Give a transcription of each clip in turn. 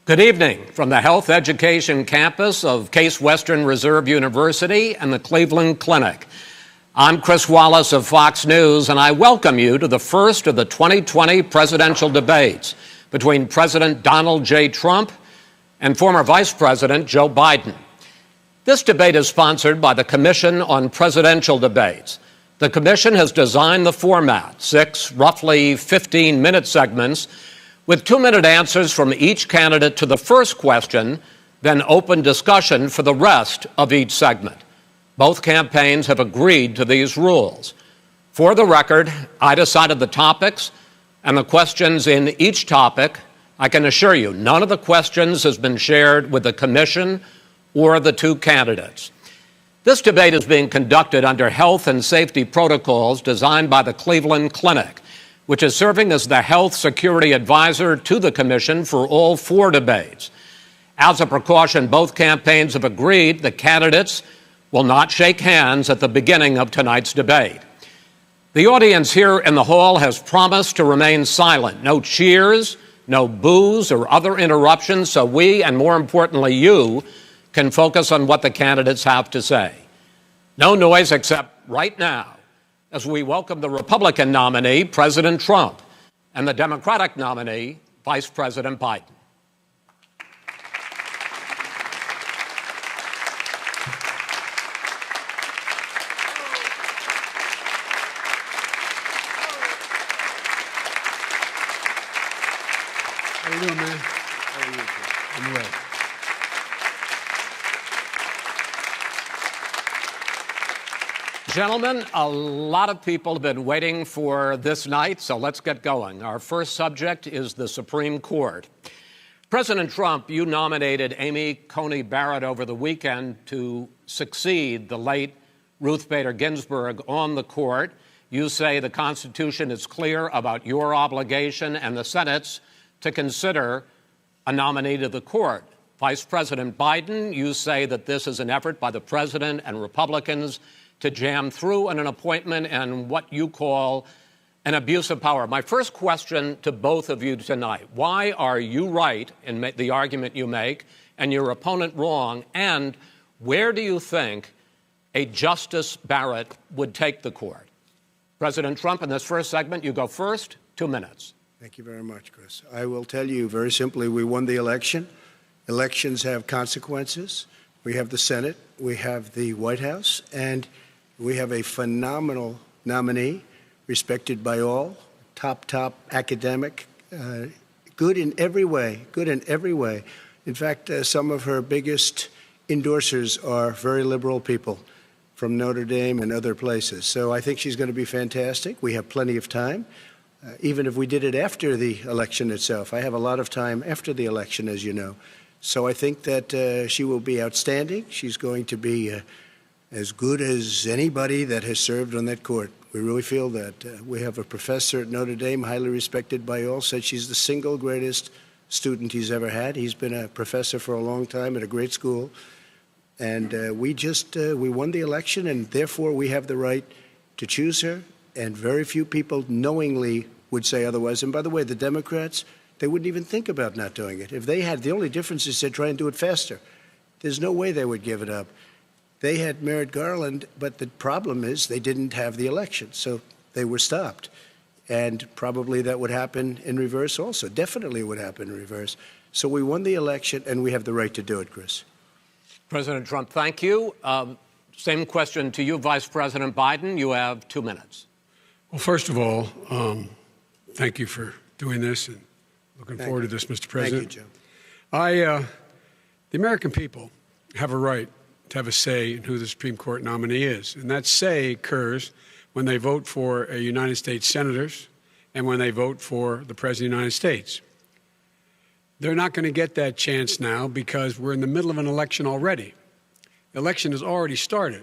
Good evening from the Health Education campus of Case Western Reserve University and the Cleveland Clinic. I'm Chris Wallace of Fox News, and I welcome you to the first of the 2020 presidential debates between President Donald J. Trump and former Vice President Joe Biden. This debate is sponsored by the Commission on Presidential Debates. The Commission has designed the format, 6 roughly 15-minute segments, with 2-minute answers from each candidate to the first question, then open discussion for the rest of each segment. Both campaigns have agreed to these rules. For the record, I decided the topics and the questions in each topic. I can assure you, none of the questions has been shared with the Commission or the two candidates. This debate is being conducted under health and safety protocols designed by the Cleveland Clinic, which is serving as the health security advisor to the Commission for all 4 debates. As a precaution, both campaigns have agreed the candidates will not shake hands at the beginning of tonight's debate. The audience here in the hall has promised to remain silent. No cheers, no boos or other interruptions, so we, and more importantly you, can focus on what the candidates have to say. No noise except right now, as we welcome the Republican nominee, President Trump, and the Democratic nominee, Vice President Biden. How you doing, man? How are you? I'm well. Gentlemen, a lot of people have been waiting for this night, so let's get going. Our first subject is the Supreme Court. President Trump, you nominated Amy Coney Barrett over the weekend to succeed the late Ruth Bader Ginsburg on the court. You say the Constitution is clear about your obligation and the Senate's to consider a nominee to the court. Vice President Biden, you say that this is an effort by the president and Republicans to jam through an appointment and what you call an abuse of power. My first question to both of you tonight, why are you right in the argument you make and your opponent wrong, and where do you think a Justice Barrett would take the court? President Trump, in this first segment, you go first, 2 minutes. Thank you very much, Chris. I will tell you very simply, we won the election. Elections have consequences. We have the Senate, we have the White House, and we have a phenomenal nominee, respected by all, top academic, good in every way, In fact, some of her biggest endorsers are very liberal people from Notre Dame and other places. So I think she's going to be fantastic. We have plenty of time, even if we did it after the election itself. I have a lot of time after the election, as you know. So I think that she will be outstanding. She's going to be as good as anybody that has served on that court. We really feel that. We have a professor at Notre Dame, highly respected by all, said she's the single greatest student he's ever had. He's been a professor for a long time at a great school. And we won the election, and therefore we have the right to choose her. And very few people knowingly would say otherwise. And by the way, the Democrats, they wouldn't even think about not doing it. If they had, the only difference is they'd try and do it faster. There's no way they would give it up. They had Merrick Garland, but the problem is they didn't have the election, so they were stopped. And probably that would happen in reverse also. Definitely would happen in reverse. So we won the election, and we have the right to do it, Chris. President Trump, thank you. Same question to you, Vice President Biden. You have 2 minutes. Well, first of all, thank you for doing this, and looking forward to this, Mr. President. Thank you, Joe. The American people have a right to have a say in who the Supreme Court nominee is. And that say occurs when they vote for United States senators and when they vote for the President of the United States. They're not going to get that chance now because we're in the middle of an election already. election has already started.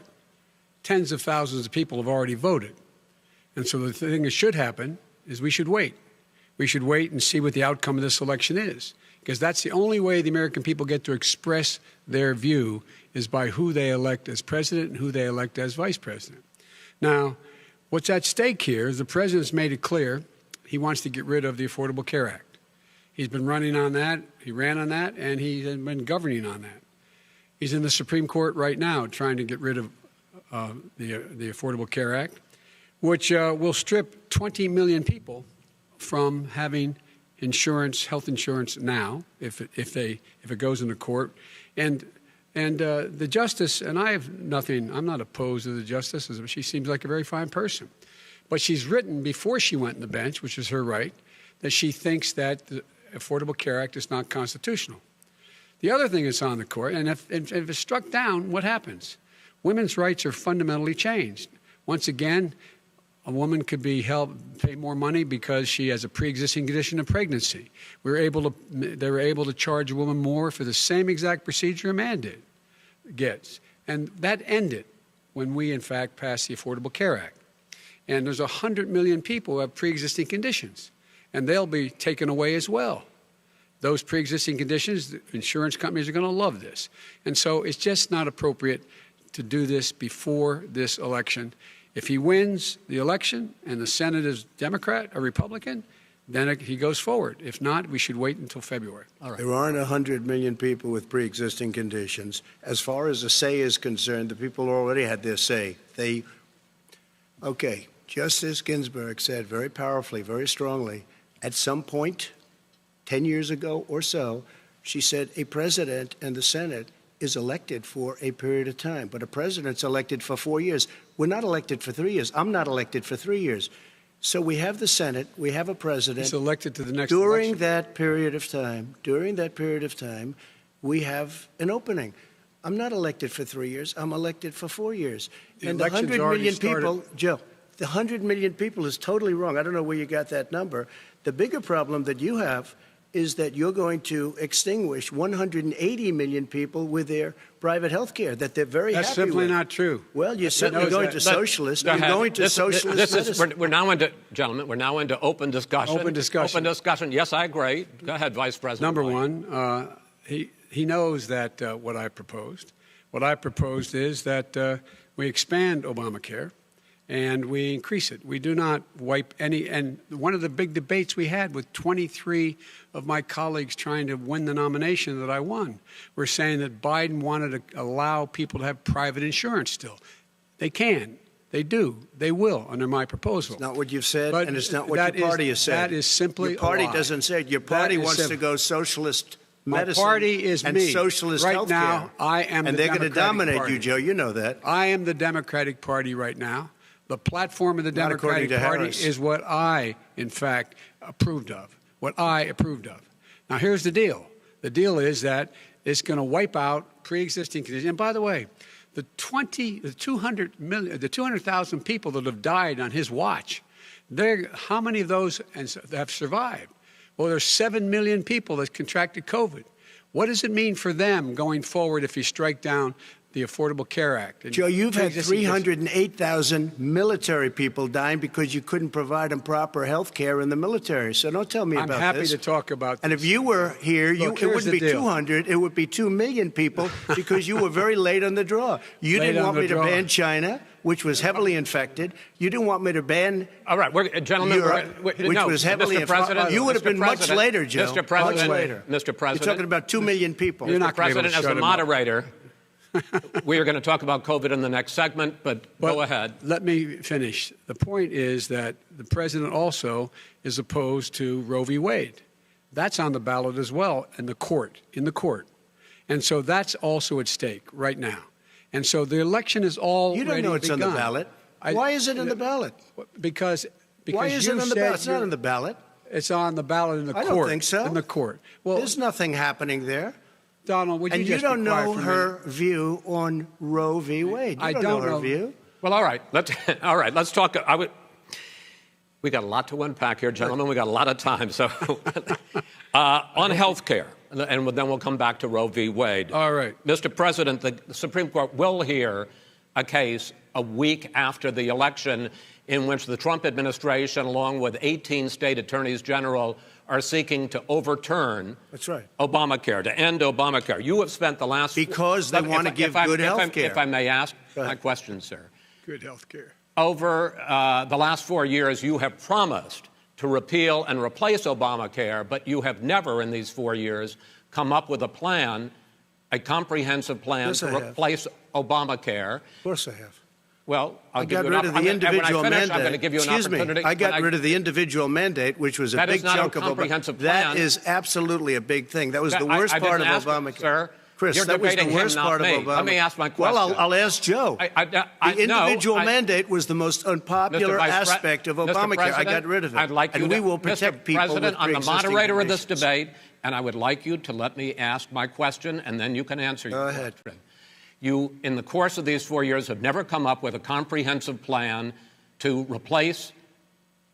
Tens of thousands of people have already voted. And so the thing that should happen is we should wait. We should wait and see what the outcome of this election is, because that's the only way the American people get to express their view is by who they elect as president and who they elect as vice president. Now, what's at stake here is the president's made it clear he wants to get rid of the Affordable Care Act. He's been running on that, he ran on that, and he's been governing on that. He's in the Supreme Court right now trying to get rid of the Affordable Care Act, which will strip 20 million people from having insurance, health insurance now, if it goes into court. And the justice, and I'm not opposed to the justice. She seems like a very fine person. But she's written before she went on the bench, which is her right, that she thinks that the Affordable Care Act is not constitutional. The other thing that's on the court, and if it's struck down, what happens? Women's rights are fundamentally changed. Once again, a woman could be pay more money because she has a pre-existing condition of pregnancy. They were able to charge a woman more for the same exact procedure a man gets. And that ended when we, in fact, passed the Affordable Care Act. And there's 100 million people who have pre-existing conditions, and they'll be taken away as well. Those pre-existing conditions, the insurance companies are going to love this. And so it's just not appropriate to do this before this election. If he wins the election and the Senate is Democrat or Republican, then he goes forward. If not, we should wait until February. All right. There aren't 100 million people with pre-existing conditions. As far as the say is concerned, the people already had their say. Okay, Justice Ginsburg said very powerfully, very strongly, at some point, 10 years ago or so, she said a president and the Senate is elected for a period of time, but a president's elected for 4 years. We're not elected for 3 years. I'm not elected for 3 years. So we have the Senate, we have a president. He's elected to the next during election. that period of time, we have an opening. I'm not elected for 3 years. I'm elected for 4 years. And the 100 million people, Joe, the 100 million people is totally wrong. I don't know where you got that number. The bigger problem that you have is that you're going to extinguish 180 million people with their private health care that they're very happy with. That's simply not true. Well, you're certainly going to socialist. You're going to socialist medicine. We're now into, gentlemen, we're now into open discussion. Open discussion. Open discussion. Yes, I agree. Go ahead, Vice President. Number White. one, he knows that what I proposed. What I proposed is that we expand Obamacare and we increase it. We do not wipe any. And one of the big debates we had with 23 of my colleagues trying to win the nomination that I won were saying that Biden wanted to allow people to have private insurance still. They can. They do. They will under my proposal. It's not what you've said, but and it's not what your party has said. That is simply your party a lie. doesn't say it. Your party wants to go socialist medicine. My party is and me. socialist right healthcare. Now, I am and the they're going to Democratic dominate Party. you, Joe. You know that. I am the Democratic Party right now. The platform of the Democratic Party is what I, in fact, approved of. What I approved of. Now, here's the deal. The deal is that it's going to wipe out pre-existing conditions. And by the way, the 200,000 people that have died on his watch, how many of those have survived? Well, there's 7 million people that contracted COVID. What does it mean for them going forward if you strike down the Affordable Care Act? Joe, you've had 308,000 military people dying because you couldn't provide them proper health care in the military. So don't tell me about this. I'm happy to talk about this. And if you were here, it wouldn't be 200, it would be 2 million people because you were very late on the draw. You didn't want me to ban China, which was heavily infected. You didn't want me to ban gentlemen, Europe, which was heavily infected. You would have been much later, Joe. Mr. President, much later. Mr. President. You're talking about 2 million people. Mr. President, as the moderator, we are going to talk about COVID in the next segment, but go ahead. Let me finish. The point is that the president also is opposed to Roe v. Wade. That's on the ballot as well in the court. And so that's also at stake right now. And so the election is already begun. You don't know it's on the ballot. Why is it on the ballot? Because why is it on the ballot? It's not on the ballot. It's on the ballot in the court. I don't think so. In the court. Well, there's nothing happening there. Donald, would you just be quiet for a minute? And you don't know her view on Roe v. Wade. You don't know her view. Well, all right. Let's talk. We got a lot to unpack here, gentlemen. We got a lot of time. So on health care, and then we'll come back to Roe v. Wade. All right. Mr. President, the Supreme Court will hear a case a week after the election in which the Trump administration, along with 18 state attorneys general, are seeking to overturn Obamacare, to end Obamacare. You have spent the last... Because they want to give good health care. If I may ask my question, sir. Good health care. Over the last 4 years, you have promised to repeal and replace Obamacare, but you have never in these 4 years come up with a plan, a comprehensive plan to replace Obamacare. Of course I have. Well, I got rid of the individual mandate. I'm going to give you an opportunity. I got rid of the individual mandate, which was a big chunk of Obamacare. That is absolutely a big thing. That was the worst part of Obamacare. Sir, Chris, that was the worst part of Obamacare. Let me ask my question. Well, I'll ask Joe. The individual mandate was the most unpopular aspect of Obamacare. I got rid of it. I'd like you and we will protect people with President, I'm the moderator of this conditions. debate, and I would like you to let me ask my question, and then you can answer your question. Go ahead. You, in the course of these 4 years, have never come up with a comprehensive plan to replace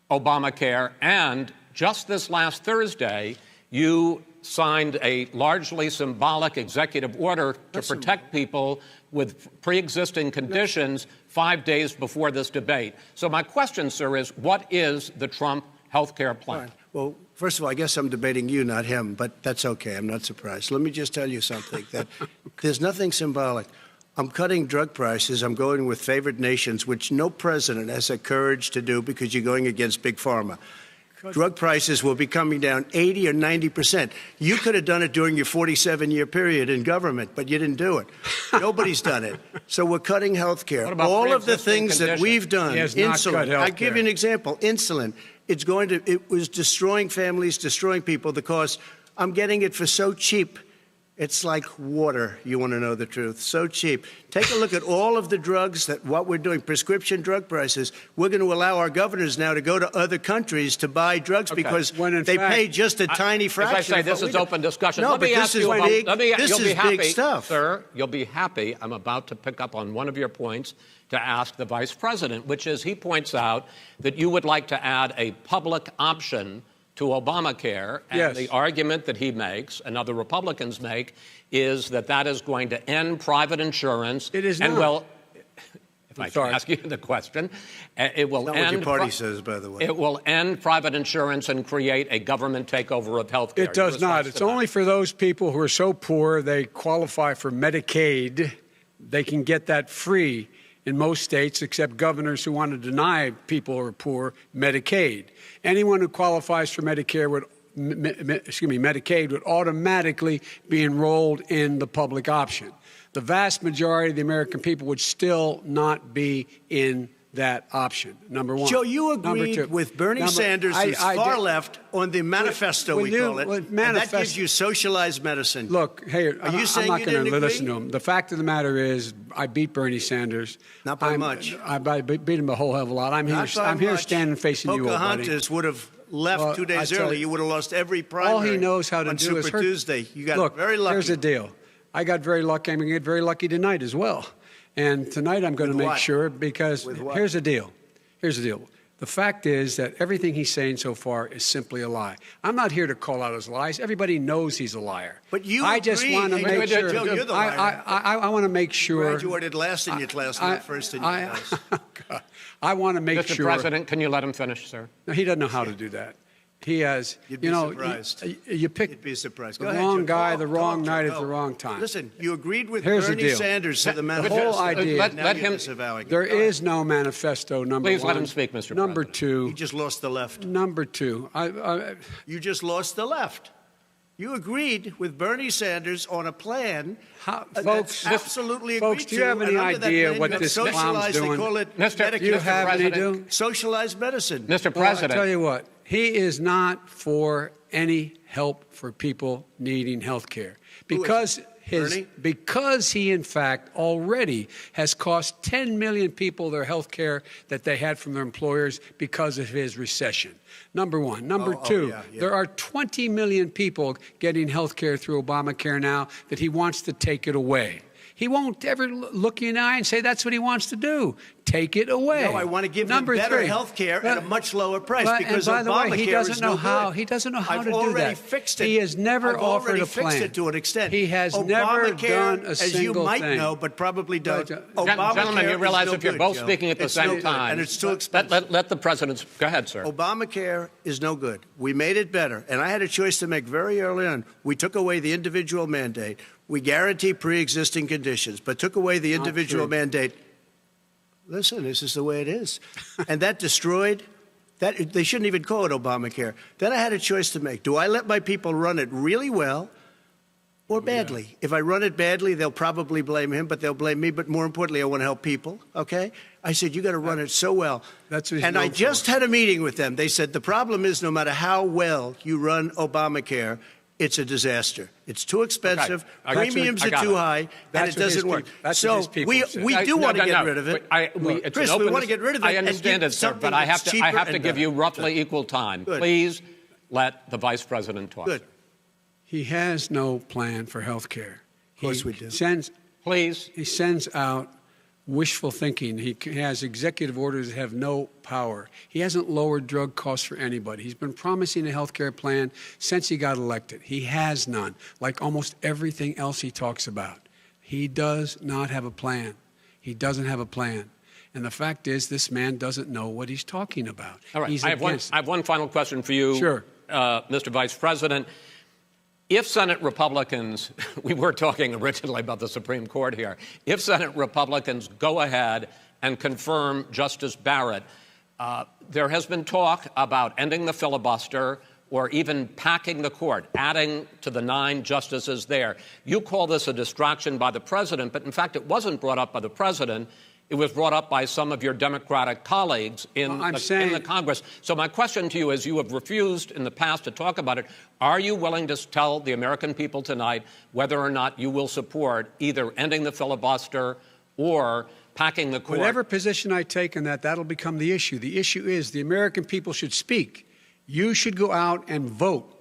Obamacare. And just this last Thursday, you signed a largely symbolic executive order to protect people with pre-existing conditions 5 days before this debate. So my question, sir, is what is the Trump health care plan? Right. Well, first of all, I guess I'm debating you, not him, but that's okay. I'm not surprised. Let me just tell you something, that there's nothing symbolic. I'm cutting drug prices. I'm going with favored nations, which no president has the courage to do because you're going against Big Pharma. Drug prices will be coming down 80 or 90%. You could have done it during your 47-year period in government, but you didn't do it. Nobody's done it. So we're cutting health care. All of the things that we've done, insulin. I'll give you an example. Insulin. It was destroying families, destroying people because I'm getting it for so cheap. It's like water, you want to know the truth. So cheap. Take a look at all of the drugs what we're doing, prescription drug prices. We're going to allow our governors now to go to other countries to buy drugs because they pay just a tiny fraction. As I say, this is open discussion. No, let me but ask this you is about, big. This is big stuff. Sir, you'll be happy. I'm about to pick up on one of your points to ask the Vice President, which is he points out that you would like to add a public option to Obamacare, and the argument that he makes and other Republicans make is that that is going to end private insurance. It is and not. Well, if I can ask you the question, it will end. Not what your party says, by the way. It will end private insurance and create a government takeover of health care. It does not. It's only for those people who are so poor they qualify for Medicaid. They can get that free in most states, except governors who want to deny people who are poor Medicaid. Anyone who qualifies for Medicaid would automatically be enrolled in the public option. The vast majority of the American people would still not be in that option, number one. Joe, you agreed with Bernie Sanders, who's far left, on the manifesto, we call it, and that gives you socialized medicine. Look, hey, I'm not going to listen to him. The fact of the matter is, I beat Bernie Sanders. Not by much. I beat him a whole hell of a lot. I'm here standing facing you, old buddy. Pocahontas would have left 2 days early. You would have lost every primary. All he knows how to do is Super Tuesday. You got very lucky. Here's the deal. I got very lucky. I'm going to get very lucky tonight as well. And tonight I'm going to make sure, because here's the deal. Here's the deal. The fact is that everything he's saying so far is simply a lie. I'm not here to call out his lies. Everybody knows he's a liar. But you I just want to make sure. Joe, you're the liar. I want to make sure. You graduated last in your class, not first in your class. I want to make sure. Mr. President, can you let him finish, sir? No, he doesn't know how to do that. He has, You'd be surprised. You picked You'd be surprised. the wrong guy, the wrong night at the wrong time. Listen, you agreed with Here's Bernie Sanders to the manifesto. The whole idea. Let him. There is no manifesto, number Please one. let him speak, Mr. President. Number two. You just lost the left. Number two. You just lost the left. You agreed with Bernie Sanders on a plan folks, absolutely agreed folks, do you have any idea what this clown's doing? They call it Mr. Do you have any idea? Socialized medicine. Mr. Well, President. I tell you what, he is not for any help for people needing health care. Because he, in fact, already has cost 10 million people their health care that they had from their employers because of his recession. Number one. Number two, there are 20 million people getting health care through Obamacare now that he wants to take it away. He won't ever look you in the eye and say that's what he wants to do. take it away. No, I want to give them better health care at a much lower price because and by the way, Obamacare he doesn't is know no how. good. He doesn't know how I've to do already that. fixed it. He has never I've offered already a plan. fixed it to an extent. He has never done a as single you might thing. know, but probably don't. Gentlemen, you realize if you're good, both Joe. speaking at the It's same no good, time, and it's too expensive. let the president. Go ahead, sir. Obamacare is no good. We made it better, and I had a choice to make very early on. We took away the individual mandate. We guarantee pre-existing conditions, but took away the individual mandate. Listen, this is the way it is. And that destroyed that. They shouldn't even call it Obamacare. Then I had a choice to make. Do I let my people run it really well or badly? Yeah. If I run it badly, they'll probably blame him, but they'll blame me. But more importantly, I want to help people, okay? I said, you got to run it so well. That's what he's and I known just for. had a meeting with them. They said, the problem is no matter how well you run Obamacare, it's a disaster. It's too expensive. Okay. Premiums are too high, and it doesn't work. So we do want to get rid of it. Chris, we want to get rid of it. I understand it, sir, but I have to give you roughly equal time. Good. Please let the vice president talk. Good. He has no plan for health care. Of course we do. Please. He sends out wishful thinking. He has executive orders that have no power. He hasn't lowered drug costs for anybody. He's been promising a health care plan since he got elected. He has none, like almost everything else he talks about. He does not have a plan. He doesn't have a plan. And the fact is, this man doesn't know what he's talking about. All right. I have one final question for you, sure. Mr. Vice President. If Senate Republicans, we were talking originally about the Supreme Court here, if Senate Republicans go ahead and confirm Justice Barrett, there has been talk about ending the filibuster or even packing the court, adding to the 9 justices there. You call this a distraction by the president, but in fact it wasn't brought up by the president. It was brought up by some of your Democratic colleagues in the Congress. So my question to you is, you have refused in the past to talk about it. Are you willing to tell the American people tonight whether or not you will support either ending the filibuster or packing the court? Whatever position I take on that, that'll become the issue. The issue is the American people should speak. You should go out and vote.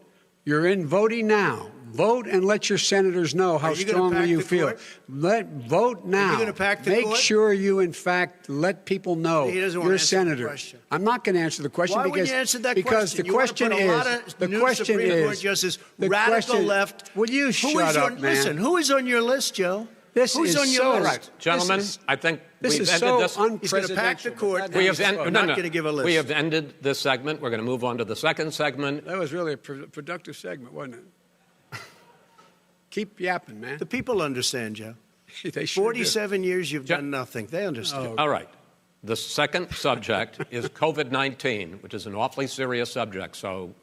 You're in voting now. Vote and let your senators know how strongly you feel. Vote now. Are you going to pack the Make court? sure you, in fact, let people know you're a senator. I'm not going to answer the question Why wouldn't you answer that because question? the question is the question is Justice, radical left. Will you shut up, man? Listen, who is on your list, Joe? Who's on your list? Right. Gentlemen, I think this we've is ended so this. He's going to pack the court. I'm not going to give a list. We have ended this segment. We're going to move on to the second segment. That was really a productive segment, wasn't it? Keep yapping, man. The people understand, Joe. They sure 47 do. years you've done nothing. They understand. All right. The second subject is COVID-19, which is an awfully serious subject, so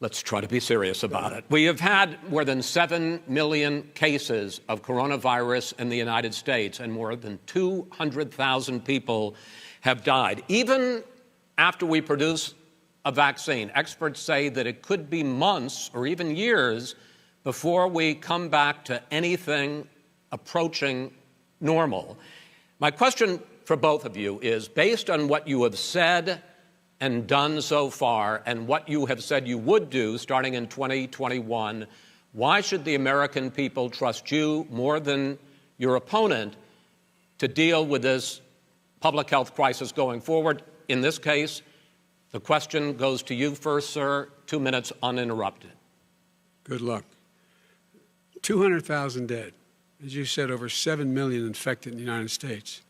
let's try to be serious about it. We have had more than 7 million cases of coronavirus in the United States, and more than 200,000 people have died. Even after we produce a vaccine, experts say that it could be months or even years before we come back to anything approaching normal. My question for both of you is, based on what you have said and done so far and what you have said you would do starting in 2021, why should the American people trust you more than your opponent to deal with this public health crisis going forward? In this case, the question goes to you first, sir. 2 minutes uninterrupted. Good luck. 200,000 dead. As you said, over 7 million infected in the United States.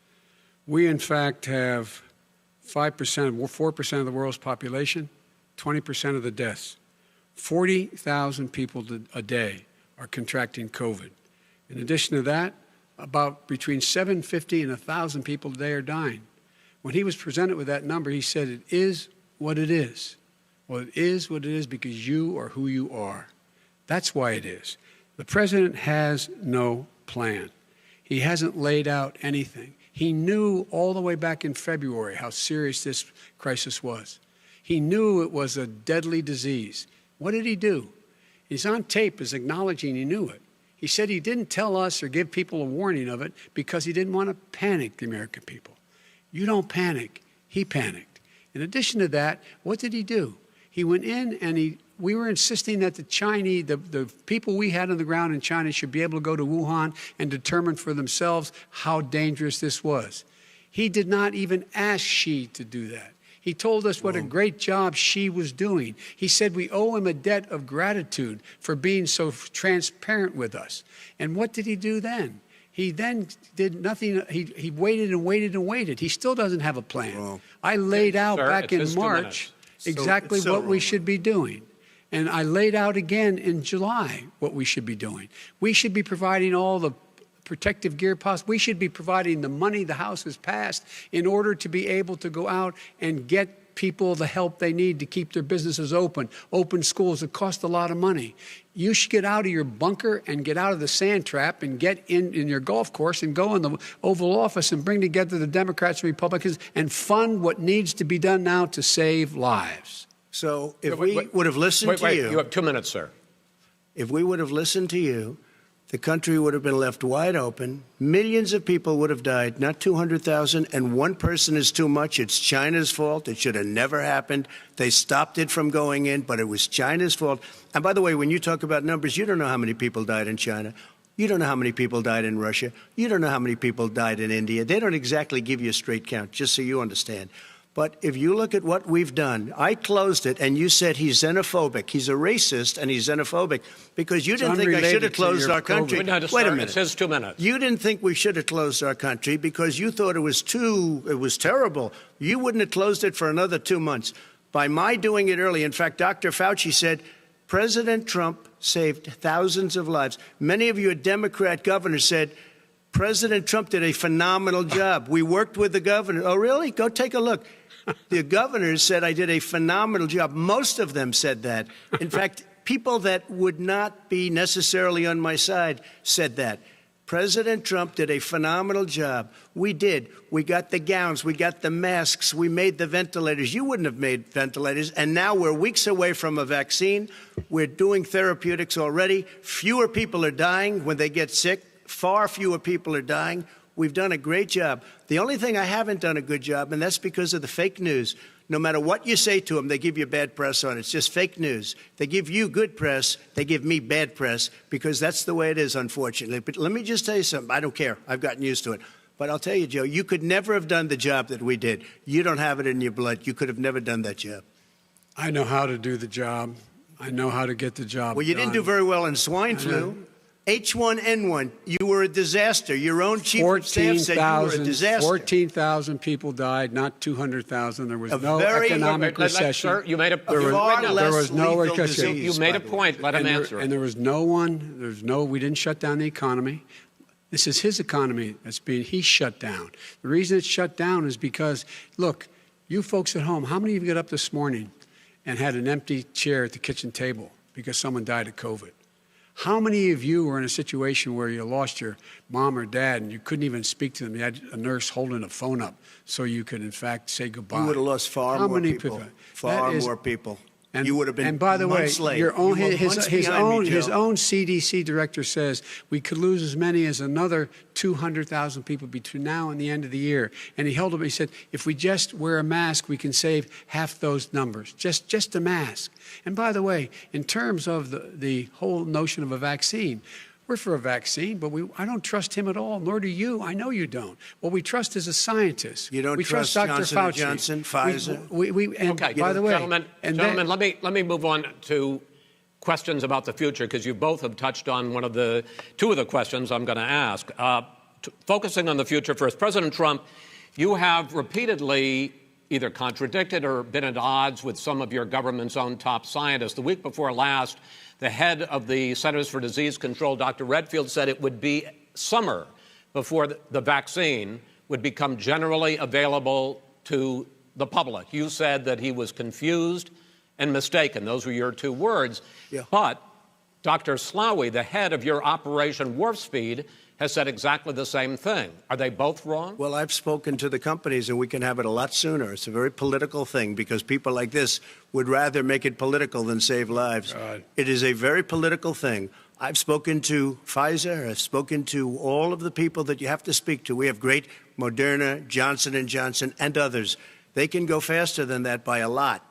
We, in fact, have 4% of the world's population, 20% of the deaths. 40,000 people a day are contracting COVID. In addition to that, about between 750 and 1,000 people a day are dying. When he was presented with that number, he said, it is what it is. Well, it is what it is because you are who you are. That's why it is. The president has no plan. He hasn't laid out anything. He knew all the way back in February how serious this crisis was. He knew it was a deadly disease. What did he do? He's on tape as acknowledging he knew it. He said he didn't tell us or give people a warning of it because he didn't want to panic the American people. You don't panic. He panicked. In addition to that, what did he do? He went in and we were insisting that the people we had on the ground in China should be able to go to Wuhan and determine for themselves how dangerous this was. He did not even ask Xi to do that. He told us what a great job Xi was doing. He said we owe him a debt of gratitude for being so transparent with us. And what did he do then? He then did nothing. He waited and waited and waited. He still doesn't have a plan. Wrong. I laid out Sir, back in March exactly what we should be doing. And I laid out again in July what we should be doing. We should be providing all the protective gear possible. We should be providing the money the House has passed in order to be able to go out and get people the help they need to keep their businesses open schools. It costs a lot of money. You should get out of your bunker and get out of the sand trap and get in your golf course and go in the Oval Office and bring together the Democrats and Republicans and fund what needs to be done now to save lives. So if we would have listened to you. You have 2 minutes, sir. If we would have listened to you, the country would have been left wide open. Millions of people would have died, not 200,000, and one person is too much. It's China's fault. It should have never happened. They stopped it from going in, but it was China's fault. And by the way, when you talk about numbers, you don't know how many people died in China. You don't know how many people died in Russia. You don't know how many people died in India. They don't exactly give you a straight count, just so you understand. But if you look at what we've done, I closed it, and you said he's xenophobic. He's a racist, and he's xenophobic because you didn't think I should have closed our country. Wait a minute. It says 2 minutes. You didn't think we should have closed our country because you thought it was terrible. You wouldn't have closed it for another 2 months. By my doing it early, in fact, Dr. Fauci said, President Trump saved thousands of lives. Many of you Democrat governors said, President Trump did a phenomenal job. We worked with the governor. Oh, really? Go take a look. The governors said I did a phenomenal job. Most of them said that. In fact, people that would not be necessarily on my side said that. President Trump did a phenomenal job. We did. We got the gowns. We got the masks. We made the ventilators. You wouldn't have made ventilators. And now we're weeks away from a vaccine. We're doing therapeutics already. Fewer people are dying when they get sick. Far fewer people are dying. We've done a great job. The only thing I haven't done a good job, and that's because of the fake news. No matter what you say to them, they give you bad press on it. It's just fake news. They give you good press. They give me bad press because that's the way it is, unfortunately. But let me just tell you something. I don't care. I've gotten used to it. But I'll tell you, Joe, you could never have done the job that we did. You don't have it in your blood. You could have never done that job. I know how to do the job. I know how to get the job Well, you done. didn't do very well in swine flu. H1N1, you were a disaster. Your own chief of staff said you were a disaster. 14,000 people died, not 200,000. There was no very- economic recession. Sir, you made a There was no lethal recession. disease, You made a by the point. Let him answer. And there was no one, we didn't shut down the economy. This is his economy he's shut down. The reason it's shut down is because, look, you folks at home, how many of you got up this morning and had an empty chair at the kitchen table because someone died of COVID? How many of you were in a situation where you lost your mom or dad and you couldn't even speak to them? You had a nurse holding a phone up so you could, in fact, say goodbye. You would have lost far more people. Far more people. You would have been And by the way, months late. your own, You were his months behind me, own Joe. CDC director says we could lose as many as another 200,000 people between now and the end of the year. And he held up. He said, if we just wear a mask, we can save half those numbers. Just a mask. And by the way, in terms of the whole notion of a vaccine, we're for a vaccine, but I don't trust him at all, nor do you. I know you don't. What we trust is a scientist. You don't we trust Dr. Johnson Fauci. & Johnson, Pfizer? Okay, by the way, gentlemen, let me move on to questions about the future because you both have touched on two of the questions I'm going to ask. Focusing on the future first, President Trump, you have repeatedly either contradicted or been at odds with some of your government's own top scientists. The week before last, the head of the Centers for Disease Control, Dr. Redfield, said it would be summer before the vaccine would become generally available to the public. You said that he was confused and mistaken. Those were your two words. Yeah. But Dr. Slaoui, the head of your Operation Warp Speed, has said exactly the same thing. Are they both wrong? Well, I've spoken to the companies, and we can have it a lot sooner. It's a very political thing because people like this would rather make it political than save lives. God. It is a very political thing. I've spoken to Pfizer. I've spoken to all of the people that you have to speak to. We have great Moderna, Johnson & Johnson, and others. They can go faster than that by a lot.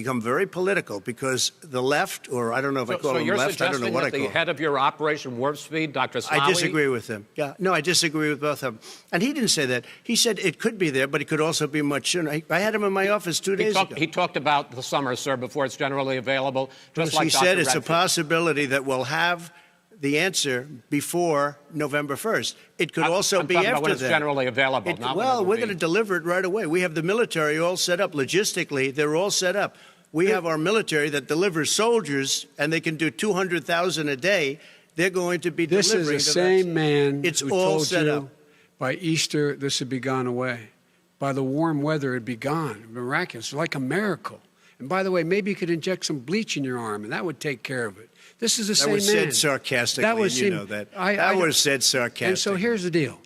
become very political because the left, or I don't know if I call them left, I don't know what I call them. the head of your Operation Warp Speed, Dr. Slawi? I disagree with him. Yeah, no, I disagree with both of them. And he didn't say that. He said it could be there, but it could also be much sooner. I had him in my office 2 days ago. He talked about the summer, sir, before it's generally available. Just like he said it's a possibility that we'll have the answer before November 1st. It could also be after that. When it's generally available. Well, we're going to deliver it right away. We have the military all set up. Logistically, they're all set up. We have our military that delivers soldiers, and they can do 200,000 a day. They're going to be delivering. This is the same man it's who all told set you up. By Easter this would be gone away. By the warm weather it'd be gone. Miraculous, like a miracle. And by the way, maybe you could inject some bleach in your arm, and that would take care of it. This is the same man. That was said sarcastically, you know that. That was said sarcastically. And so here's the deal.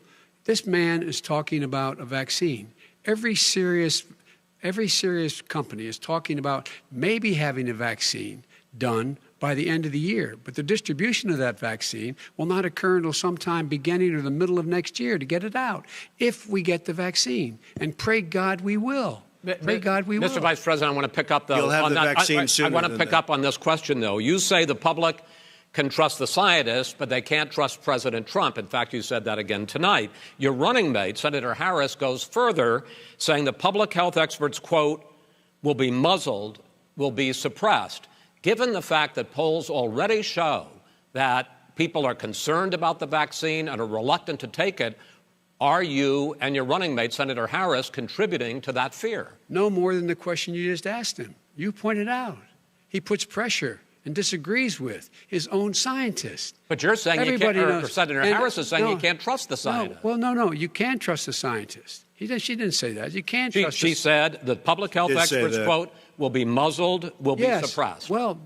This man is talking about a vaccine. Every serious company is talking about maybe having a vaccine done by the end of the year. But the distribution of that vaccine will not occur until sometime beginning or the middle of next year to get it out, if we get the vaccine. And pray God we will. Pray God we will. Mr. Vice President, I want to pick up, though. You'll have the vaccine sooner. I want to pick up on this question, though. You say the public can trust the scientists, but they can't trust President Trump. In fact, you said that again tonight. Your running mate, Senator Harris, goes further, saying the public health experts, quote, will be muzzled, will be suppressed. Given the fact that polls already show that people are concerned about the vaccine and are reluctant to take it, are you and your running mate, Senator Harris, contributing to that fear? No more than the question you just asked him. You pointed out. He puts pressure and disagrees with his own scientists. But you're saying Everybody you can't, knows. or Senator Harris is saying you can't trust the scientists. No, you can trust the scientists. She didn't say that. You can't trust She said the public health experts, quote, will be muzzled, will be suppressed. Well,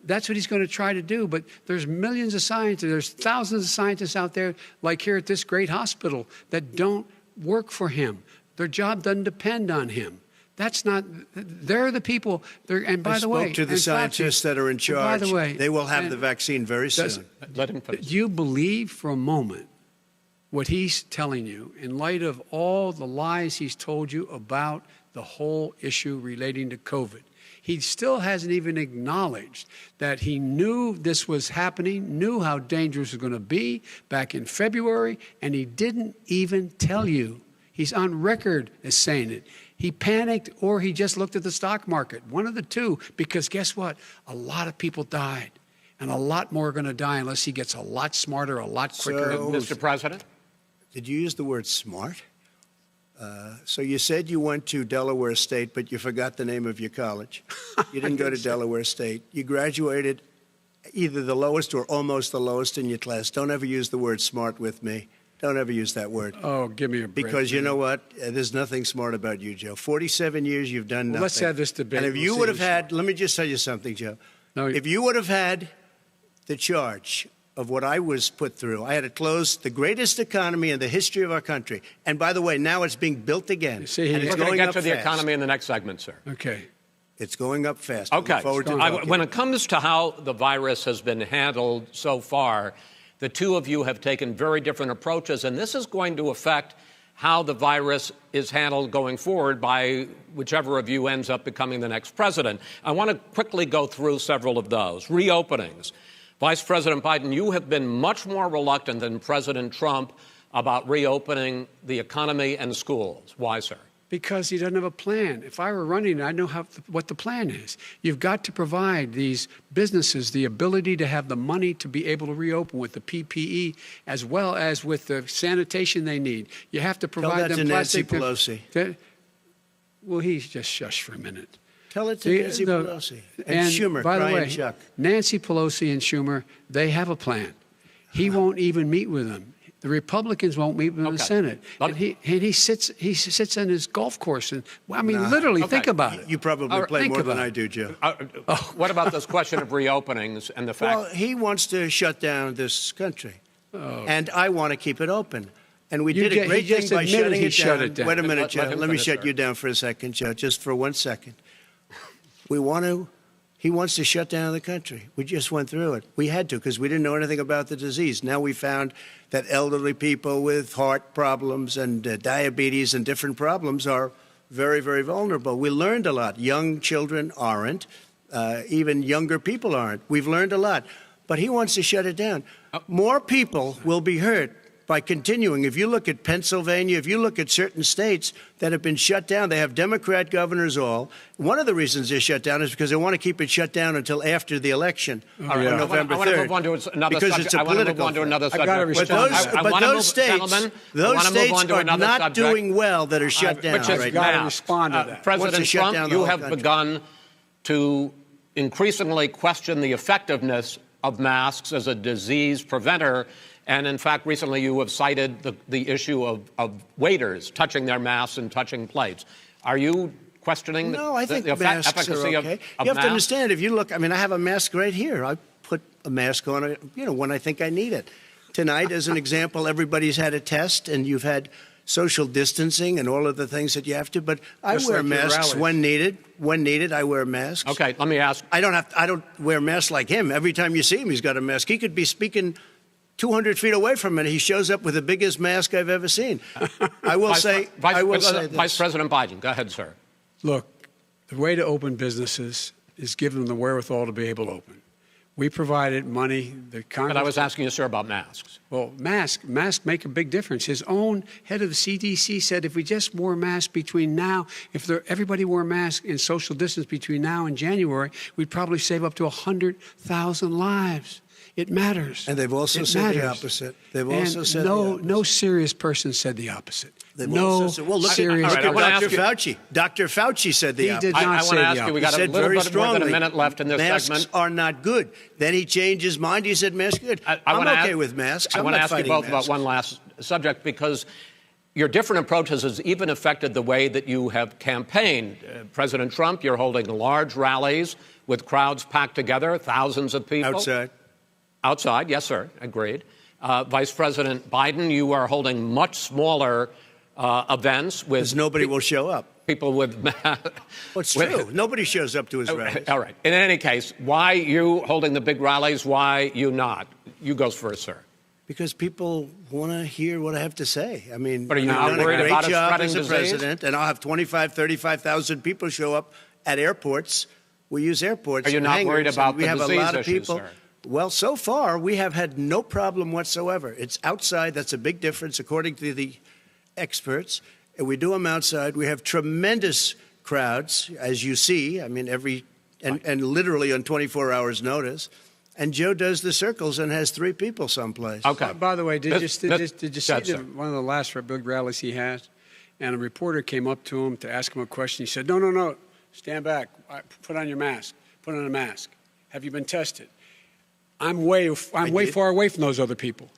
that's what he's going to try to do. But there's millions of scientists, there's thousands of scientists out there, like here at this great hospital, that don't work for him. Their job doesn't depend on him. That's not, they're the people, and by the way. I spoke to the scientists that are in charge. By the way. They will have the vaccine very soon. Let him finish. Do you believe for a moment what he's telling you in light of all the lies he's told you about the whole issue relating to COVID? He still hasn't even acknowledged that he knew this was happening, knew how dangerous it was going to be back in February, and he didn't even tell you. He's on record as saying it. He panicked or he just looked at the stock market, one of the two, because guess what? A lot of people died, and a lot more are going to die unless he gets a lot smarter, a lot quicker. Mr. President? Did you use the word smart? So you said you went to Delaware State, but you forgot the name of your college. You didn't go to Delaware State. You graduated either the lowest or almost the lowest in your class. Don't ever use the word smart with me. Don't ever use that word. Oh, give me a break. Because you know what? There's nothing smart about you, Joe. 47 years you've done nothing. Let's have this debate. And if you would have had, let me just tell you something, Joe. No, if you would have had the charge of what I was put through, I had to close the greatest economy in the history of our country. And by the way, now it's being built again. See, and we're going to get to the economy in the next segment, sir. Okay. It's going up fast. Okay. When it comes to how the virus has been handled so far, the two of you have taken very different approaches, and this is going to affect how the virus is handled going forward by whichever of you ends up becoming the next president. I want to quickly go through several of those. Reopenings. Vice President Biden, you have been much more reluctant than President Trump about reopening the economy and schools. Why, sir? Because he doesn't have a plan. If I were running, I know what the plan is. You've got to provide these businesses the ability to have the money to be able to reopen with the PPE as well as with the sanitation they need. You have to provide them plastic. Tell that to Nancy Pelosi. Well, he's just shush for a minute. Tell it to Nancy Pelosi. And Schumer, by the way, Chuck. Nancy Pelosi and Schumer, they have a plan. He won't even meet with them. The Republicans won't meet with the Senate. And he sits on his golf course. And literally, think about it. You probably play more than I do, Joe. What about this question of reopenings and the fact? Well, he wants to shut down this country. And I want to keep it open. And we did a great thing by shutting it down. Wait a minute, Joe. Let me shut you down for a second, Joe, just for 1 second. He wants to shut down the country. We just went through it. We had to because we didn't know anything about the disease. Now we found that elderly people with heart problems and diabetes and different problems are very, very vulnerable. We learned a lot. Young children aren't. Even younger people aren't. We've learned a lot. But he wants to shut it down. More people will be hurt by continuing. If you look at Pennsylvania, if you look at certain states that have been shut down, they have Democrat governors all. One of the reasons they're shut down is because they want to keep it shut down until after the election on November 3rd. I want to move on to another because subject. it's a political Those states are not doing well that are shut down right now. Respond to that. President Trump, you have begun to increasingly question the effectiveness of masks as a disease preventer. And in fact, recently you have cited the issue of waiters touching their masks and touching plates. Are you questioning No, I think the masks efficacy are okay. of You have to masks? understand, if you look, I mean, I have a mask right here. I put a mask on, when I think I need it. Tonight, as an example, everybody's had a test, and you've had social distancing and all of the things that you have to. But I wear masks when needed. When needed, I wear masks. Okay, let me ask. I don't wear masks like him. Every time you see him, he's got a mask. He could be speaking 200 feet away from it. He shows up with the biggest mask I've ever seen. I will say this. Vice President Biden, go ahead, sir. Look, the way to open businesses is give them the wherewithal to be able to open. We provided money. The Congress. But I was asking you, sir, about masks. Well, masks make a big difference. His own head of the CDC said if we just wore masks between now, everybody wore masks in social distance between now and January, we'd probably save up to 100,000 lives. It matters. And they've also said the opposite. They've also said the opposite. No serious person said the opposite. Well, look at Dr. Fauci. Dr. Fauci said the opposite. He did not say the opposite. We got a little bit more than a minute left in this segment. Masks are not good. Then he changed his mind. He said masks are good. I'm okay with masks. I want to ask you both about one last subject, because your different approaches has even affected the way that you have campaigned. President Trump, you're holding large rallies with crowds packed together, thousands of people. Outside, yes, sir, agreed. Vice President Biden, you are holding much smaller events with... Because nobody will show up. People with... Well, it's true. Nobody shows up to his rallies. All right. In any case, why you holding the big rallies? Why you not? You go first, sir. Because people want to hear what I have to say. I mean, but are you not worried about it spreading as a president, and I'll have 35,000 people show up at airports. We use airports. Are you not worried about the disease issues, sir? We have a lot of people. Well, so far, we have had no problem whatsoever. It's outside. That's a big difference, according to the experts. And we do them outside. We have tremendous crowds, as you see. I mean, and literally on 24 hours' notice. And Joe does the circles and has 3 people someplace. Okay. By the way, did you see one of the last big rallies he had? And a reporter came up to him to ask him a question. He said, no, stand back. Put on your mask. Put on a mask. Have you been tested? I'm way far away from those other people.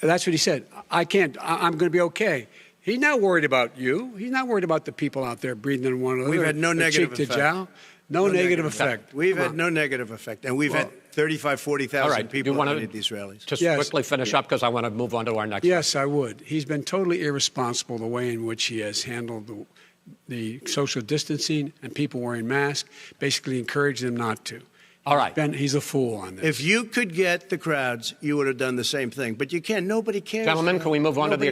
That's what he said. I can't. I'm going to be okay. He's not worried about you. He's not worried about the people out there breathing in one another. We've had no negative effect. No negative effect. We've had no negative effect. And we've had 35,000, 40,000 people at these rallies. Just quickly finish up, because I want to move on to our next. Yes, I would. He's been totally irresponsible the way in which he has handled the social distancing and people wearing masks, basically encouraged them not to. All right. He's a fool on this. If you could get the crowds, you would have done the same thing. But you can't. Nobody cares. Gentlemen, can we move on to the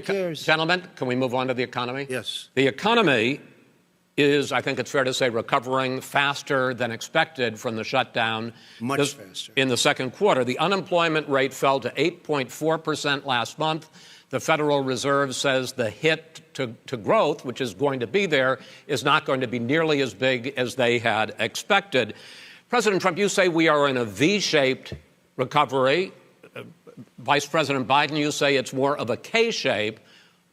economy? Yes. The economy is, I think it's fair to say, recovering faster than expected from the shutdown. Much faster. In the second quarter, the unemployment rate fell to 8.4% last month. The Federal Reserve says the hit to growth, which is going to be there, is not going to be nearly as big as they had expected. President Trump, you say we are in a V-shaped recovery. Vice President Biden, you say it's more of a K-shape.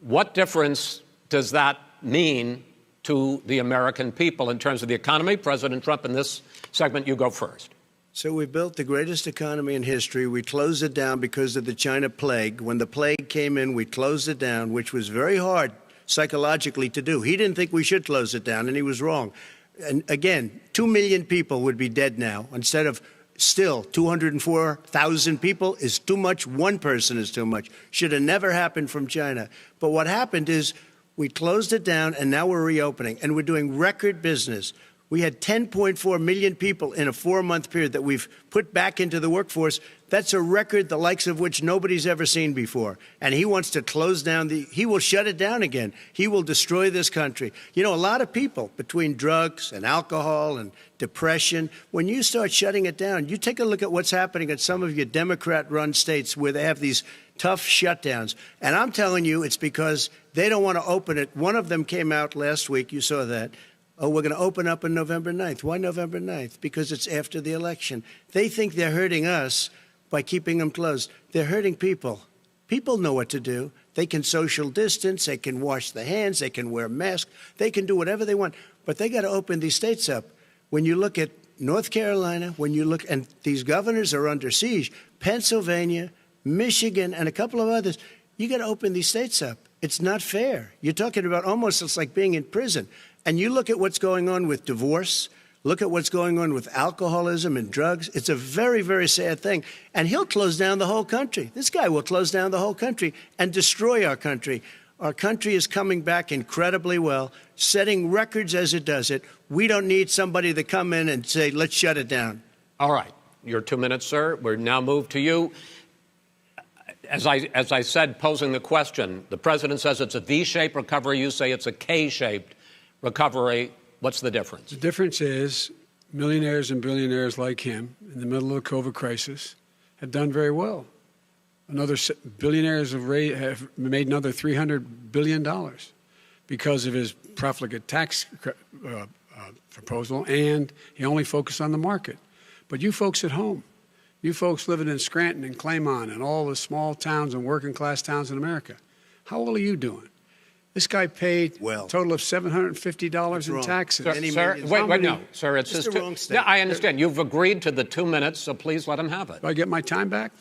What difference does that mean to the American people in terms of the economy? President Trump, in this segment, you go first. So we built the greatest economy in history. We closed it down because of the China plague. When the plague came in, we closed it down, which was very hard psychologically to do. He didn't think we should close it down, and he was wrong. And again, 2 million people would be dead now instead of still 204,000 people is too much. One person is too much. Should have never happened from China. But what happened is we closed it down, and now we're reopening, and we're doing record business. We had 10.4 million people in a 4-month period that we've put back into the workforce. That's a record the likes of which nobody's ever seen before. And he wants to close down he will shut it down again. He will destroy this country. You know, a lot of people, between drugs and alcohol and depression, when you start shutting it down, you take a look at what's happening in some of your Democrat-run states where they have these tough shutdowns. And I'm telling you, it's because they don't want to open it. One of them came out last week. You saw that. Oh, we're going to open up on November 9th. Why November 9th? Because it's after the election. They think they're hurting us by keeping them closed. They're hurting people. People know what to do. They can social distance. They can wash their hands. They can wear masks. They can do whatever they want. But they got to open these states up. When you look at North Carolina, when you look, and these governors are under siege, Pennsylvania, Michigan, and a couple of others, you got to open these states up. It's not fair. You're talking about almost it's like being in prison. And you look at what's going on with divorce, look at what's going on with alcoholism and drugs. It's a very, very sad thing. And he'll close down the whole country. This guy will close down the whole country and destroy our country. Our country is coming back incredibly well, setting records as it does it. We don't need somebody to come in and say, let's shut it down. All right. Your 2 minutes, sir. We're now moved to you. As I said, posing the question, the president says it's a V-shaped recovery. You say it's a K-shaped recovery. What's the difference? The difference is millionaires and billionaires like him in the middle of the COVID crisis have done very well. Billionaires have made another $300 billion because of his profligate tax proposal, and he only focused on the market. But you folks at home, you folks living in Scranton and Claymont and all the small towns and working class towns in America, how well are you doing? This guy paid a total of $750 in taxes. Sir, wait, no, sir, it's his two. Yeah, I understand. You've agreed to the 2 minutes, so please let him have it. Do I get my time back?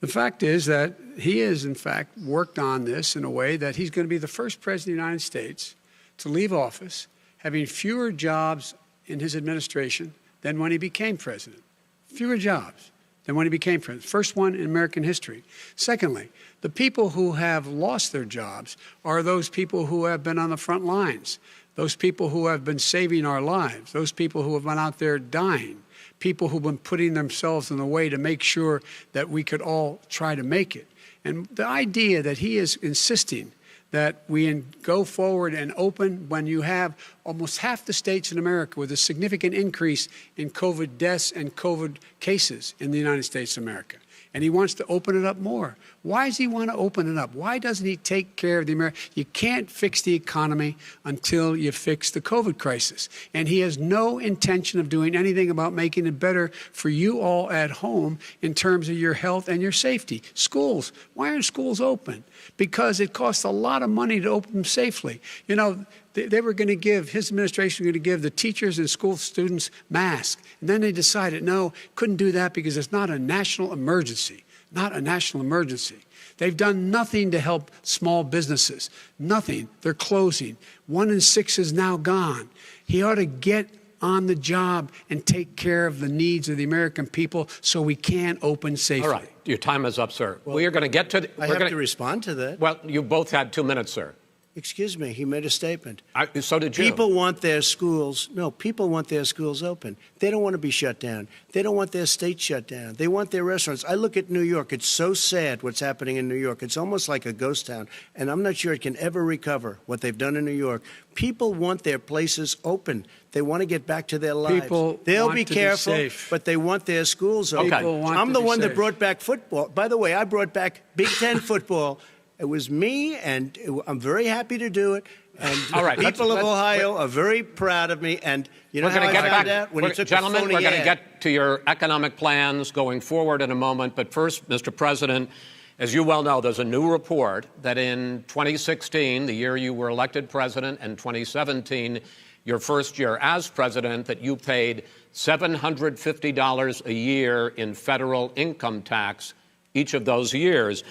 The fact is that he has, in fact, worked on this in a way that he's going to be the first president of the United States to leave office having fewer jobs in his administration than when he became president. Fewer jobs than when he became president. First one in American history. Secondly, the people who have lost their jobs are those people who have been on the front lines, those people who have been saving our lives, those people who have been out there dying, people who've been putting themselves in the way to make sure that we could all try to make it. And the idea that he is insisting that we go forward and open when you have almost half the states in America with a significant increase in COVID deaths and COVID cases in the United States of America. And he wants to open it up more. Why does he want to open it up? Why doesn't he take care of the American? You can't fix the economy until you fix the COVID crisis. And he has no intention of doing anything about making it better for you all at home in terms of your health and your safety. Schools. Why aren't schools open? Because it costs a lot of money to open them safely. You know, they were going to give, his administration was going to give the teachers and school students masks. And then they decided, no, couldn't do that because it's not a national emergency. Not a national emergency. They've done nothing to help small businesses. Nothing. They're closing. 1 in 6 is now gone. He ought to get on the job and take care of the needs of the American people so we can open safely. All right. Your time is up, sir. Well, we are going to get to... I have to respond to that. Well, you both had 2 minutes, sir. Excuse me, he made a statement. So did you. People want their schools. No, people want their schools open. They don't want to be shut down. They don't want their state shut down. They want their restaurants. I look at New York. It's so sad what's happening in New York. It's almost like a ghost town. And I'm not sure it can ever recover what they've done in New York. People want their places open. They want to get back to their lives. They'll be careful, but they want their schools open. I'm the one that brought back football. By the way, I brought back Big Ten football. It was me, and I'm very happy to do it. And the people of Ohio are very proud of me. And you know how I found out? When he took gentlemen, the we're going to get to your economic plans going forward in a moment. But first, Mr. President, as you well know, there's a new report that in 2016, the year you were elected president, and 2017, your first year as president, that you paid $750 a year in federal income tax each of those years.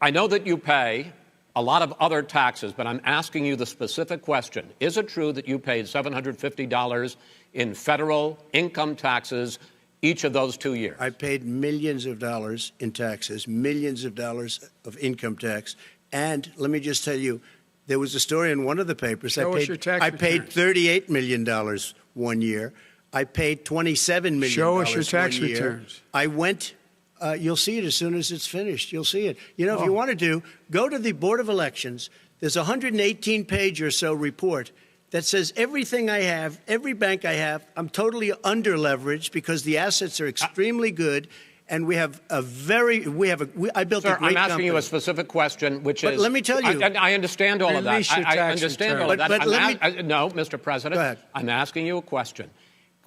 I know that you pay a lot of other taxes, but I'm asking you the specific question. Is it true that you paid $750 in federal income taxes each of those 2 years? I paid millions of dollars in taxes, millions of dollars of income tax. And let me just tell you, There was a story in one of the papers. Show us your tax I paid returns. $38 million 1 year. I paid $27 million Show us your tax 1 year. returns. I went. You'll see it as soon as it's finished. You'll see it. You know, if you want to go to the Board of Elections. There's a 118-page or so report that says everything I have, every bank I have, I'm totally under-leveraged because the assets are extremely good, and I built Sir, a great company. I'm asking you a specific question, which But is... let me tell you... I understand all of that. I understand all of that. No, Mr. President. Go ahead. I'm asking you a question.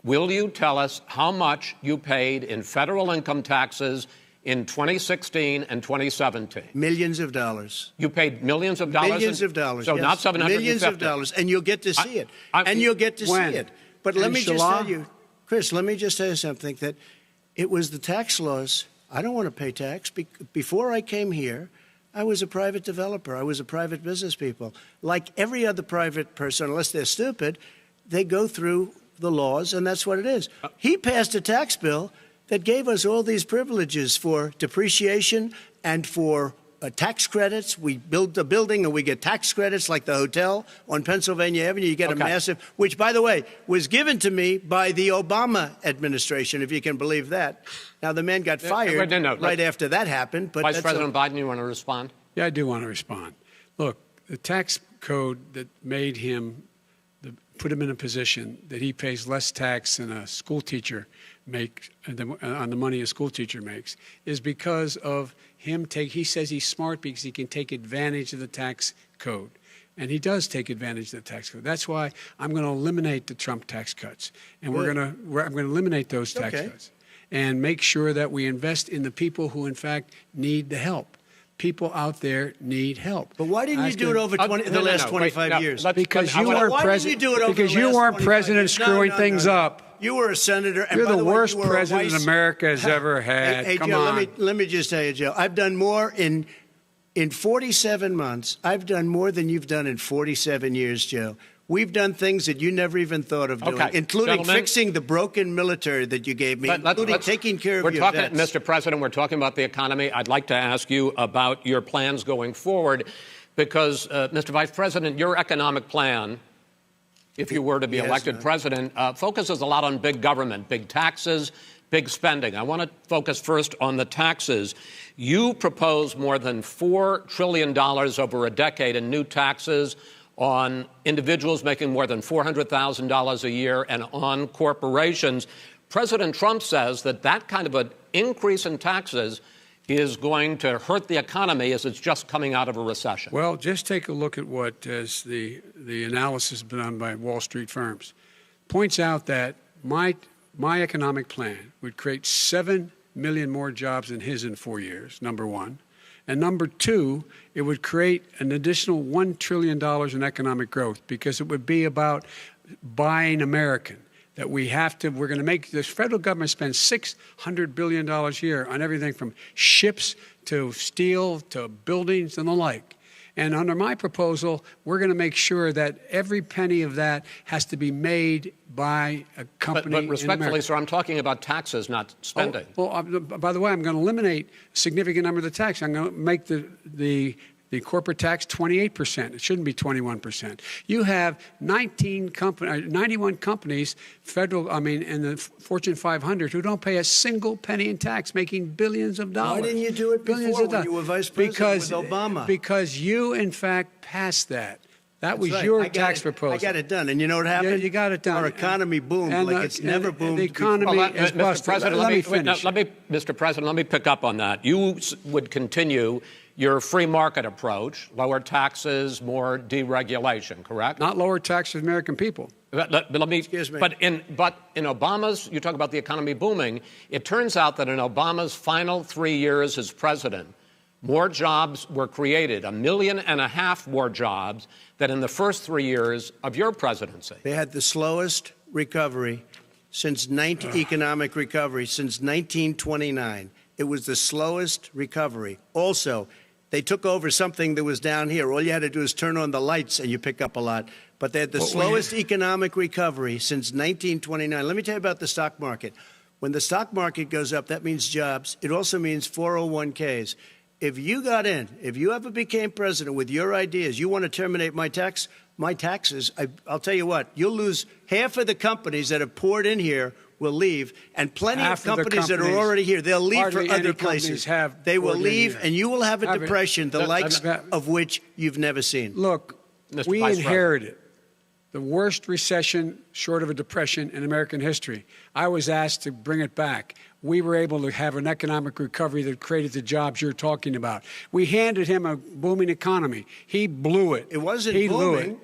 Will you tell us how much you paid in federal income taxes in 2016 and 2017? Millions of dollars. You paid millions of dollars? Millions of dollars, So yes. not 750? Millions of dollars, and you'll get to see it. And you'll get to see it. But let me just tell you, Chris, let me just tell you something, that it was the tax laws. I don't want to pay tax. Before I came here, I was a private developer. I was a private business people. Like every other private person, unless they're stupid, they go through the laws, and that's what it is. He passed a tax bill that gave us all these privileges for depreciation and for tax credits. We build a building and we get tax credits, like the hotel on Pennsylvania Avenue. You get a massive, which, by the way, was given to me by the Obama administration, if you can believe that. Now, the man got fired right after that happened. But Vice President Biden, you want to respond? Yeah, I do want to respond. Look, the tax code that made him, put him in a position that he pays less tax than a school teacher makes on the money a school teacher makes is because of him he says he's smart because he can take advantage of the tax code. And he does take advantage of the tax code. That's why I'm going to eliminate the Trump tax cuts. And I'm going to eliminate those tax cuts and make sure that we invest in the people who, in fact, need the help. People out there need help. But why didn't you do it over the last 25 years? Because you weren't president. Because you weren't president screwing things up. You were a senator. And You're by the way, worst you were president America has ever had. Hey, Come Joe, on. let me just tell you, Joe. I've done more in 47 months. I've done more than you've done in 47 years, Joe. We've done things that you never even thought of doing, including fixing the broken military that you gave me, including taking care of your vets. Mr. President, we're talking about the economy. I'd like to ask you about your plans going forward because, Mr. Vice President, your economic plan, if you were to be elected president, focuses a lot on big government, big taxes, big spending. I want to focus first on the taxes. You propose more than $4 trillion over a decade in new taxes on individuals making more than $400,000 a year and on corporations. President Trump says that kind of an increase in taxes is going to hurt the economy as it's just coming out of a recession. Well, just take a look at what is the analysis done by Wall Street firms. Points out that my economic plan would create 7 million more jobs than his in 4 years, number one. And number two, it would create an additional $1 trillion in economic growth because it would be about buying American. That we're going to make this federal government spend $600 billion a year on everything from ships to steel to buildings and the like. And under my proposal, we're going to make sure that every penny of that has to be made by a company. But respectfully, sir, I'm talking about taxes, not spending. By the way, I'm going to eliminate a significant number of the tax. I'm going to make the corporate tax 28%. It shouldn't be 21%. You have 91 companies, in the Fortune 500 who don't pay a single penny in tax, making billions of dollars. Why didn't you do it before when you were vice president with Obama? Because you, in fact, passed that. That was your tax proposal. I got it done. And you know what happened? Yeah, you got it done. Our economy boomed like it's never boomed the economy is busted. Let me finish. Mr. President, let me pick up on that. You would continue your free market approach, lower taxes, more deregulation, correct? Not lower taxes for American people. Excuse me. But in Obama's, you talk about the economy booming, it turns out that in Obama's final 3 years as president, more jobs were created, 1.5 million more jobs than in the first 3 years of your presidency. They had the slowest recovery economic recovery since 1929. It was the slowest recovery. Also, they took over something that was down here. All you had to do is turn on the lights and you pick up a lot. But they had the slowest economic recovery since 1929. Let me tell you about the stock market. When the stock market goes up, that means jobs. It also means 401ks. if you ever became president with your ideas, you want to terminate my taxes, I'll tell you what, you'll lose half of the companies that have poured in here will leave, and plenty of companies that are already here, they'll leave for other places. They will leave, and you will have a depression, the likes of which you've never seen. Look, we inherited the worst recession short of a depression in American history. I was asked to bring it back. We were able to have an economic recovery that created the jobs you're talking about. We handed him a booming economy. He blew it. It wasn't booming. Blew it.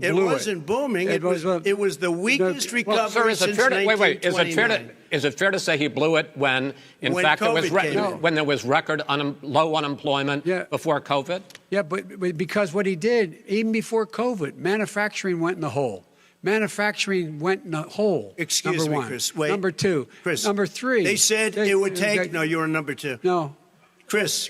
It wasn't booming. It was the weakest recovery since 1929. Is it fair to say he blew it when fact, when there was record low unemployment before COVID? Yeah, but because what he did, even before COVID, manufacturing went in the hole. Manufacturing went in the hole. Excuse me, Chris. Wait. Number two. Chris. Number three. They said it would take. No, you're on number two. No. Chris.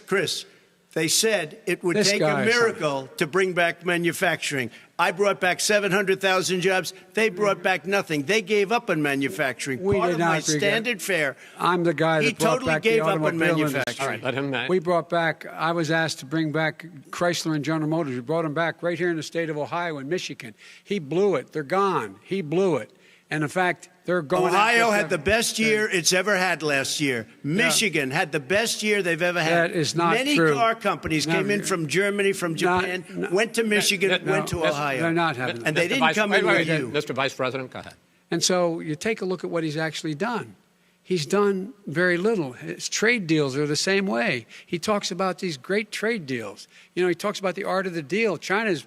They said it would take a miracle to bring back manufacturing. I brought back 700,000 jobs. They brought back nothing. They gave up on manufacturing. Part of my standard fare. I'm the guy that brought back the automobile industry. All right, let him We brought back, I was asked to bring back Chrysler and General Motors. We brought them back right here in the state of Ohio and Michigan. He blew it. They're gone. He blew it. And in fact, they're going. Ohio had the best year it's ever had last year. Michigan had the best year they've ever had. That is not Many true. car companies came in from Germany, from Japan, went to Michigan, went to Ohio. They're not having and they didn't come in with you. Mr. Vice President, go ahead. And so you take a look at what he's actually done. He's done very little. His trade deals are the same way. He talks about these great trade deals. You know, he talks about the art of the deal. China's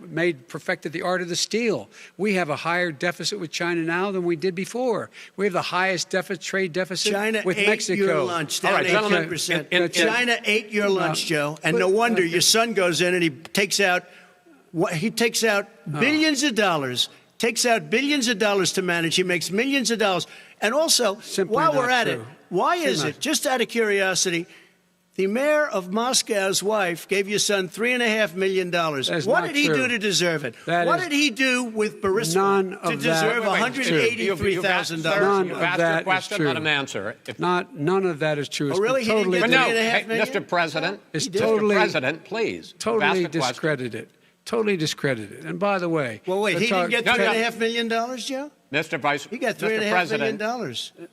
perfected the art of the steal. We have a higher deficit with China now than we did before. We have the highest trade deficit China with Mexico. ate your lunch, down 18%. China ate your lunch, Joe, and no wonder your son goes in and he takes out billions of dollars. Takes out billions of dollars to manage. He makes millions of dollars. And also, while we're at it, why is it, just out of curiosity, the mayor of Moscow's wife gave your son $3.5 million. What did he do to deserve it? What did he do with Burisma to deserve $183,000? You've asked your question, let him answer. None of that is true. Oh, really? He didn't get $3.5 million? Mr. President, Mr. President, please. Totally discredited. Totally discredited. And by the way, well, wait, he didn't get $3.5 million, Joe? Mr. Vice, he got $3.5 million.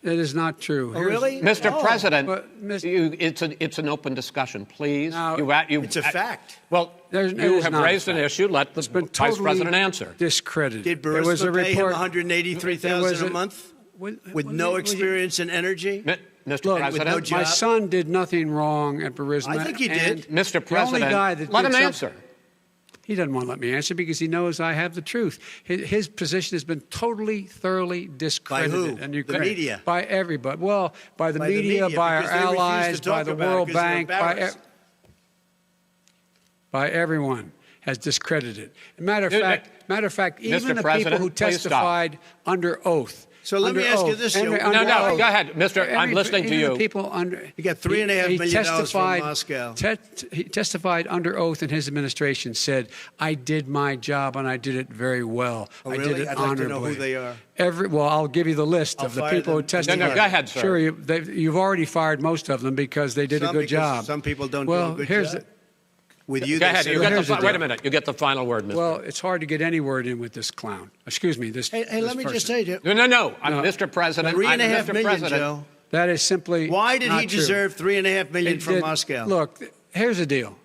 It is not true. Oh, really? Mr. President, it's an open discussion, please. It's a fact. Well, you have raised an issue. Let the Vice President answer. Discredited. Did Burisma pay him $183,000 a month with no experience in energy? Mr. President, my son did nothing wrong at Burisma. I think he did. Mr. President, let him answer. He doesn't want to let me answer because he knows I have the truth. His position has been totally, thoroughly discredited. By who? The media? By everybody. Well, by the media, by our allies, by the World Bank, by everyone has discredited. Matter of fact, even the people who testified under oath. So let me ask you this, Joe. No, go ahead, Mr. I'm listening to you. He got $3.5 million from Moscow. He testified under oath in his administration, said, I did my job and I did it very well. Oh, I really? did it I'd honorably. like to know who they are. Well, I'll give you the list of the people who testified. No, go ahead, sir. Sure, you've already fired most of them because they did a good job. Some people don't do a good job. With you, go ahead. Wait a minute. You get the final word, Mr. Well, it's hard to get any word in with this clown. Excuse me. Hey, let me just tell you. No. I'm Mr. President. $3.5 million, Joe. That is simply Why did he deserve $3.5 million from Moscow? Look, here's the deal.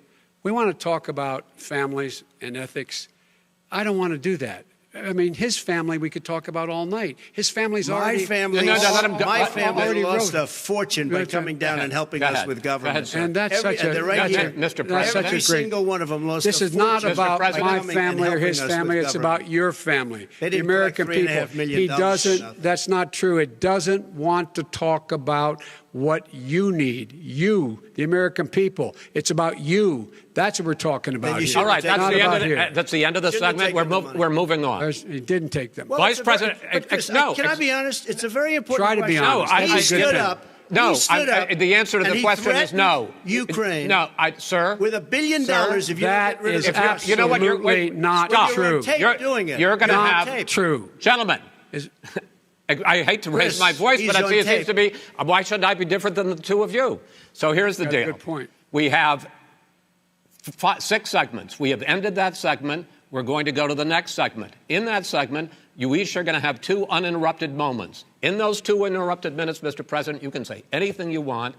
We want to talk about families and ethics. I don't want to do that. I mean, his family we could talk about all night. His family's already... My family lost a fortune by coming down and helping us with government. And that's such a... Mr. President. Every single one of them lost a fortune. This is not about my family or his family. It's about your family, the American people. He doesn't... That's not true. It doesn't want to talk about what you need, you, the American people. It's about you. That's what we're talking about here. All right, that's the end of the segment. We're moving on. He didn't take them. Well, Vice President, no. Can I be honest? It's a very important question. Try to be honest. He stood up. No, the answer to the question is no. Ukraine. No, sir. With $1 billion, if you that is absolutely not true. You're doing it. You're going to have true, gentlemen. I hate to raise my voice, but it seems to be, why should I be different than the two of you? So here's the deal. Good point. We have 6 segments. We have ended that segment. We're going to go to the next segment. In that segment, you each are going to have 2 uninterrupted moments. In those 2 uninterrupted minutes, Mr. President, you can say anything you want.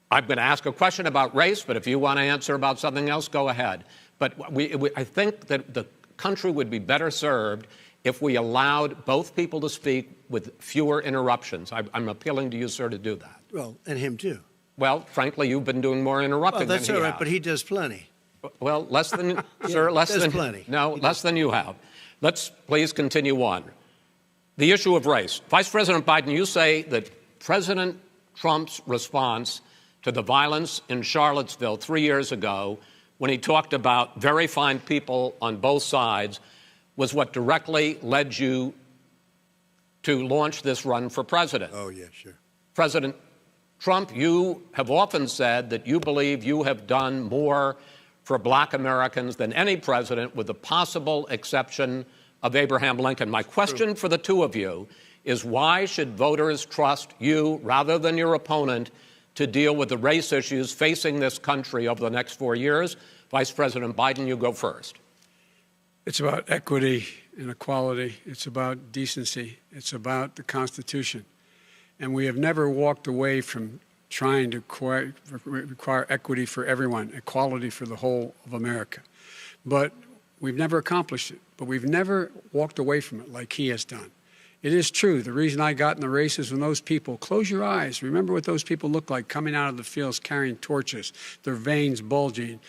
I'm going to ask a question about race, but if you want to answer about something else, go ahead. But I think that the country would be better served if we allowed both people to speak with fewer interruptions. I'm appealing to you, sir, to do that. Well, and him too. Well, frankly, you've been doing more interrupting than he has. Well, that's all right, but he does plenty. Well, less than, sir, less than plenty. No, less than you have. Let's please continue on. The issue of race. Vice President Biden, you say that President Trump's response to the violence in Charlottesville 3 years ago, when he talked about very fine people on both sides, was what directly led you to launch this run for president. Oh, yeah, sure. President Trump, you have often said that you believe you have done more for black Americans than any president, with the possible exception of Abraham Lincoln. My question for the 2 of you is, why should voters trust you rather than your opponent to deal with the race issues facing this country over the next 4 years? Vice President Biden, you go first. It's about equity and equality. It's about decency. It's about the Constitution. And we have never walked away from trying to require equity for everyone, equality for the whole of America. But we've never accomplished it. But we've never walked away from it like he has done. It is true. The reason I got in the race is when those people, close your eyes, remember what those people look like coming out of the fields carrying torches, their veins bulging,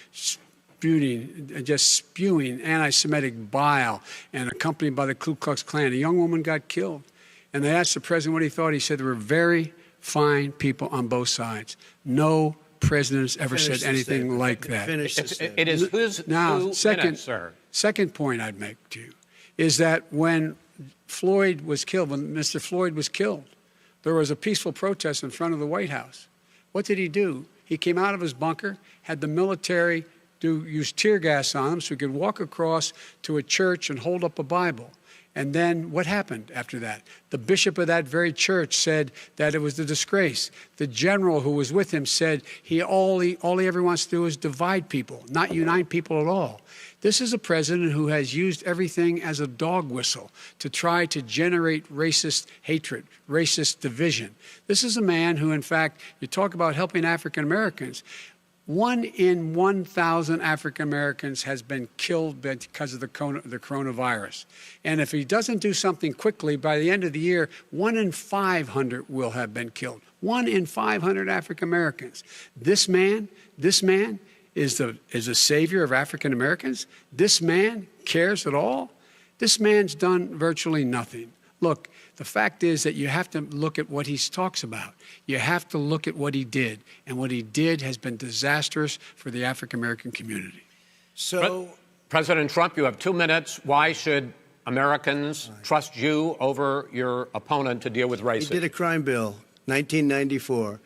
just spewing anti-Semitic bile, and accompanied by the Ku Klux Klan. A young woman got killed. And they asked the president what he thought. He said there were very fine people on both sides. No president has ever said anything like that. It is whose now, minutes, sir. Second point I'd make to you is that when Floyd was killed, when Mr. Floyd was killed, there was a peaceful protest in front of the White House. What did he do? He came out of his bunker, had the military use tear gas on him so he could walk across to a church and hold up a Bible. And then what happened after that? The bishop of that very church said that it was a disgrace. The general who was with him said all he ever wants to do is divide people, not unite people at all. This is a president who has used everything as a dog whistle to try to generate racist hatred, racist division. This is a man who, in fact, you talk about helping African Americans. 1 in 1,000 African Americans has been killed because of the coronavirus. And if he doesn't do something quickly, by the end of the year, 1 in 500 will have been killed. 1 in 500 African Americans. This man is a savior of African Americans. This man cares at all. This man's done virtually nothing. Look, the fact is that you have to look at what he talks about. You have to look at what he did. And what he did has been disastrous for the African-American community. So, President Trump, you have 2 minutes. Why should Americans trust you over your opponent to deal with racism? he did a crime bill, 1994,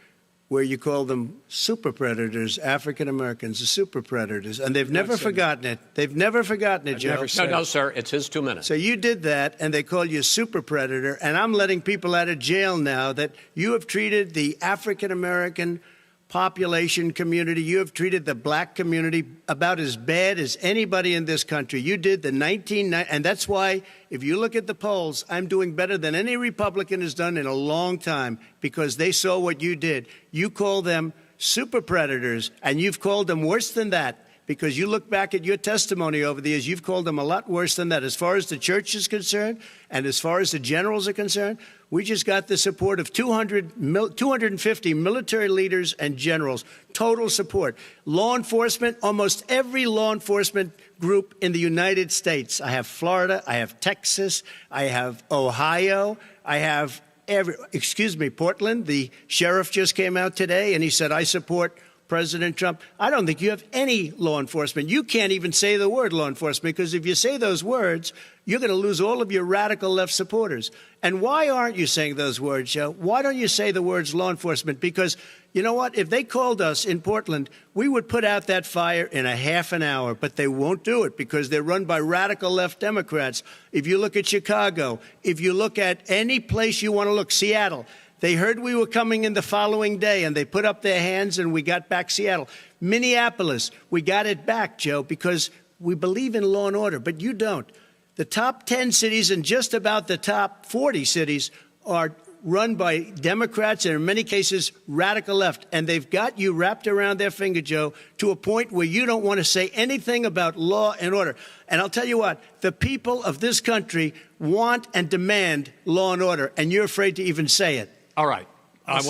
where you call them super predators, African Americans, the super predators, and they've never forgotten it. They've never forgotten it, Joe. No, sir, it's his 2 minutes. So you did that, and they call you a super predator, and I'm letting people out of jail now that you have treated the African American population community, you have treated the black community about as bad as anybody in this country. You did the 1990, and that's why, if you look at the polls, I'm doing better than any Republican has done in a long time, because they saw what you did. You call them super predators, and you've called them worse than that, because you look back at your testimony over the years, you've called them a lot worse than that. As far as the church is concerned, and as far as the generals are concerned, we just got the support of 250 military leaders and generals, total support. Law enforcement, almost every law enforcement group in the United States. I have Florida, I have Texas, I have Ohio, I have Portland. The sheriff just came out today and he said, I support President Trump. I don't think you have any law enforcement. You can't even say the word law enforcement, because if you say those words, you're going to lose all of your radical left supporters. And why aren't you saying those words, Joe? Why don't you say the words law enforcement? Because you know what? If they called us in Portland, we would put out that fire in a half an hour, but they won't do it because they're run by radical left Democrats. If you look at Chicago, if you look at any place you want to look, Seattle, They heard we were coming in the following day, and they put up their hands, and we got back Seattle. Minneapolis, we got it back, Joe, because we believe in law and order, but you don't. The top 10 cities and just about the top 40 cities are run by Democrats and in many cases radical left. And they've got you wrapped around their finger, Joe, to a point where you don't want to say anything about law and order. And I'll tell you what, the people of this country want and demand law and order, and you're afraid to even say it. All right. I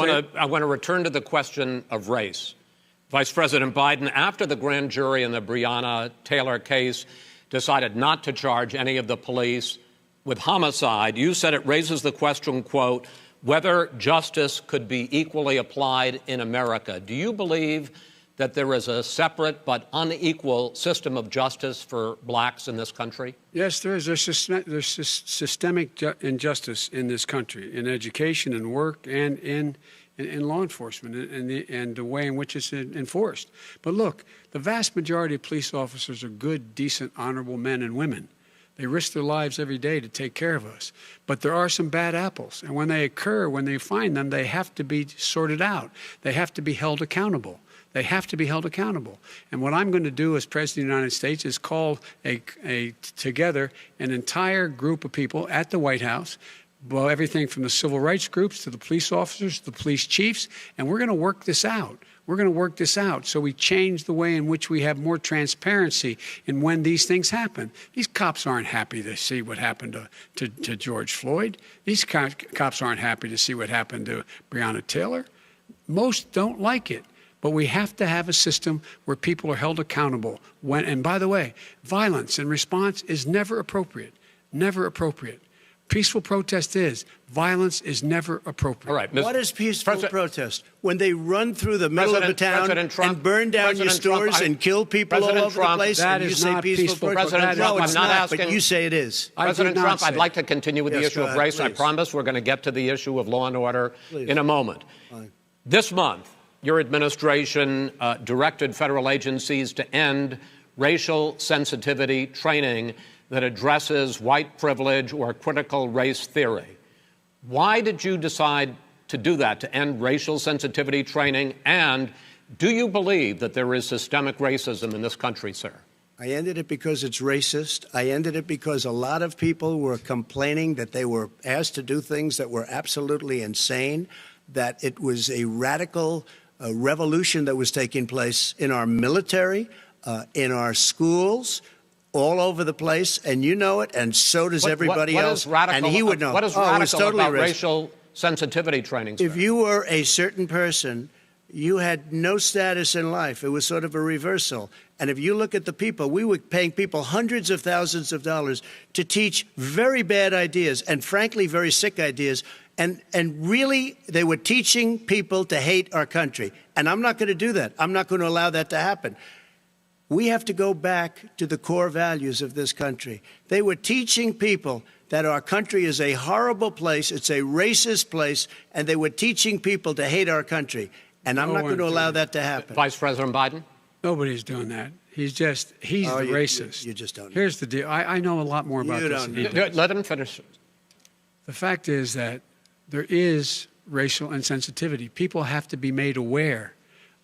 want to return to the question of race. Vice President Biden, after the grand jury in the Breonna Taylor case decided not to charge any of the police with homicide, you said it raises the question, quote, whether justice could be equally applied in America. Do you believe that there is a separate but unequal system of justice for blacks in this country? Yes, there is. There's systemic injustice in this country, in education and work and in law enforcement and the way in which it's enforced. But look, the vast majority of police officers are good, decent, honorable men and women. They risk their lives every day to take care of us. But there are some bad apples. And when they occur, when they find them, they have to be sorted out. They have to be held accountable. They have to be held accountable. And what I'm going to do as President of the United States is call together an entire group of people at the White House, well, everything from the civil rights groups to the police officers, to the police chiefs, and we're going to work this out. We're going to work this out so we change the way in which we have more transparency in when these things happen. These cops aren't happy to see what happened to George Floyd. These cops aren't happy to see what happened to Breonna Taylor. Most don't like it. But we have to have a system where people are held accountable. And by the way, violence in response is never appropriate. Never appropriate. Peaceful protest is. Violence is never appropriate. All right. What is peaceful protest? When they run through the middle of the town and burn down your stores and kill people all over the place, and you say peaceful protest? President Trump, no, it's I'm not not, asking, but you say it is. President Trump, I'd like to continue with the issue of race. Please. I promise we're going to get to the issue of law and order in a moment. Fine. This month, your administration directed federal agencies to end racial sensitivity training that addresses white privilege or critical race theory. Why did you decide to do that, to end racial sensitivity training? And do you believe that there is systemic racism in this country, sir? I ended it because it's racist. I ended it because a lot of people were complaining that they were asked to do things that were absolutely insane, that it was a radical revolution that was taking place in our military, in our schools, all over the place, and you know it, and so does everybody else. And he would know. What is radical about racial sensitivity training, sir? If you were a certain person, you had no status in life. It was sort of a reversal. And if you look at the people, we were paying people hundreds of thousands of dollars to teach very bad ideas and, frankly, very sick ideas. And really, they were teaching people to hate our country. And I'm not going to do that. I'm not going to allow that to happen. We have to go back to the core values of this country. They were teaching people that our country is a horrible place, it's a racist place, and they were teaching people to hate our country. And I'm not going to allow that to happen. Vice President Biden? Nobody's doing that. He's the racist. You just don't know. Here's the deal. I know a lot more about this than he does. Let him finish. The fact is that there is racial insensitivity. People have to be made aware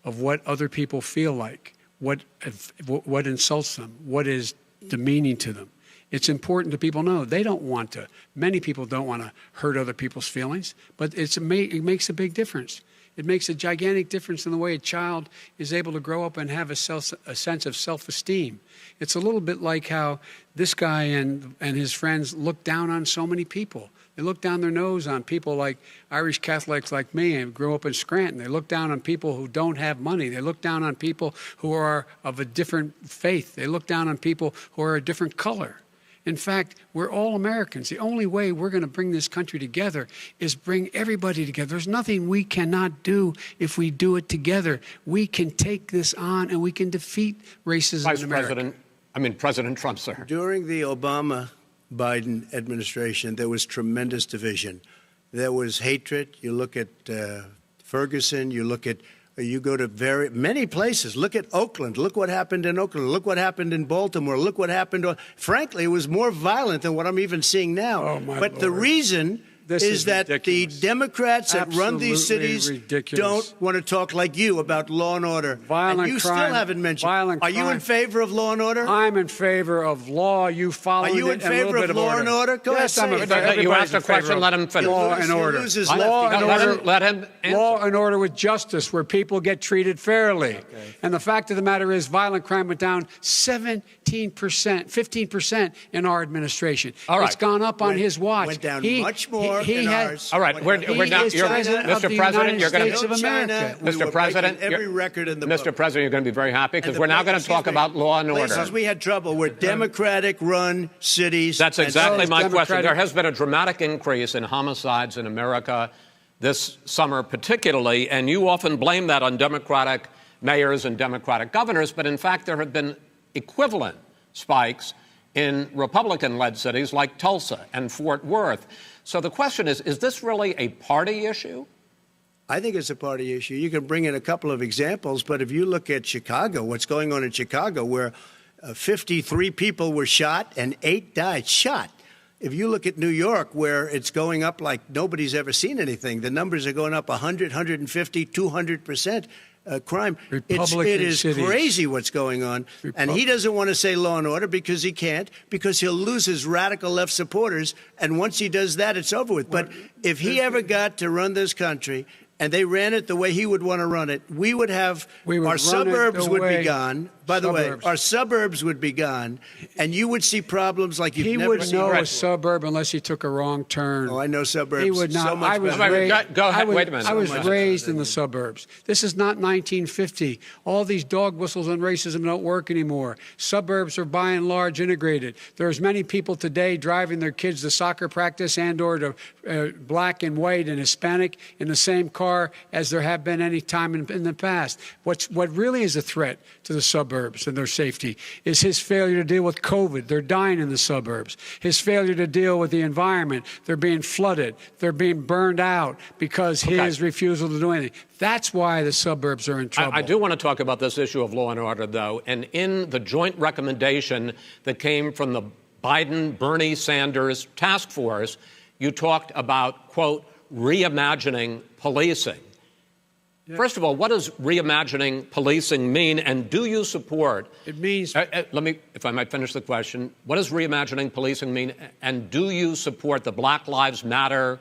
of what other people feel like, what insults them, what is demeaning to them. It's important that people know they don't want to. Many people don't want to hurt other people's feelings, but it makes a big difference. It makes a gigantic difference in the way a child is able to grow up and have a sense of self-esteem. It's a little bit like how this guy and his friends look down on so many people. They look down their nose on people like Irish Catholics like me and grew up in Scranton. They look down on people who don't have money. They look down on people who are of a different faith. They look down on people who are a different color. In fact, we're all Americans. The only way we're going to bring this country together is bring everybody together. There's nothing we cannot do if we do it together. We can take this on and we can defeat racism in America. President Trump, sir. During the Obama-Biden administration, there was tremendous division. There was hatred. You look at Ferguson. You go to many places. Look at Oakland. Look what happened in Oakland. Look what happened in Baltimore. Look what happened. Frankly, it was more violent than what I'm even seeing now. Oh, my But Lord. the reason This is that ridiculous. the Democrats that run these Absolutely cities ridiculous. don't want to talk like you about law and order. Violent and you crime, still haven't mentioned. violent Are you crime. in favor of law and order? I'm in favor of law. You follow it. Are you in favor of law and order? Go yes, ahead, I'm say in it. favor. You asked a Everybody's in favor question, of let him finish. Law and order. Loses Law left. and Let order. him, let him answer. Law and order with justice, where people get treated fairly. Okay. And the fact of the matter is, violent crime went down 17%, 15% in our administration. All right. It's gone up on his watch. Went down much more in ours. All right, we're down. is president of the United States of America. Mr. President, every record in the Mr. book. President, you're going to be very happy because And we're now going to talk about law and order. Places we had trouble were Democratic-run cities. That's and exactly cities my Democratic- question. There has been a dramatic increase in homicides in America this summer particularly, and you often blame that on Democratic mayors and Democratic governors, but in fact there have been equivalent spikes in Republican-led cities like Tulsa and Fort Worth. So the question is this really a party issue? I think it's a party issue. You can bring in a couple of examples, but if you look at Chicago, what's going on in Chicago, where 53 people were shot and 8 died shot. If you look at New York, where it's going up like nobody's ever seen anything, the numbers are going up 100, 150, 200%. Crime. It is cities. crazy what's going on. And he doesn't want to say law and order because he can't, because he'll lose his radical left supporters. And once he does that, it's over with. But if he ever got to run this country and they ran it the way he would want to run it, our suburbs would be gone. By the way, our suburbs would be gone, and you would see problems like you've never seen. He wouldn't know a suburb unless he took a wrong turn. Oh, I know suburbs. He would not. So much I was better. raised, Go ahead. Wait a minute. I was raised in the suburbs. This is not 1950. All these dog whistles on racism don't work anymore. Suburbs are by and large integrated. There's many people today driving their kids to soccer practice and or to black and white and Hispanic in the same car as there have been any time in the past. What really is a threat to the suburbs and their safety is his failure to deal with COVID. They're dying in the suburbs. His failure to deal with the environment. They're being flooded. They're being burned out because his refusal to do anything. That's why the suburbs are in trouble. I do want to talk about this issue of law and order, though. And in the joint recommendation that came from the Biden-Bernie Sanders task force, you talked about, quote, reimagining policing. First of all, what does reimagining policing mean, and do you support? It means. Let me, if I might finish the question. What does reimagining policing mean, and do you support the Black Lives Matter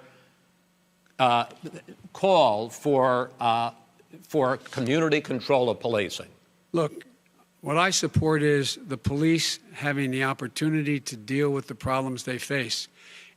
call for community control of policing? Look, what I support is the police having the opportunity to deal with the problems they face.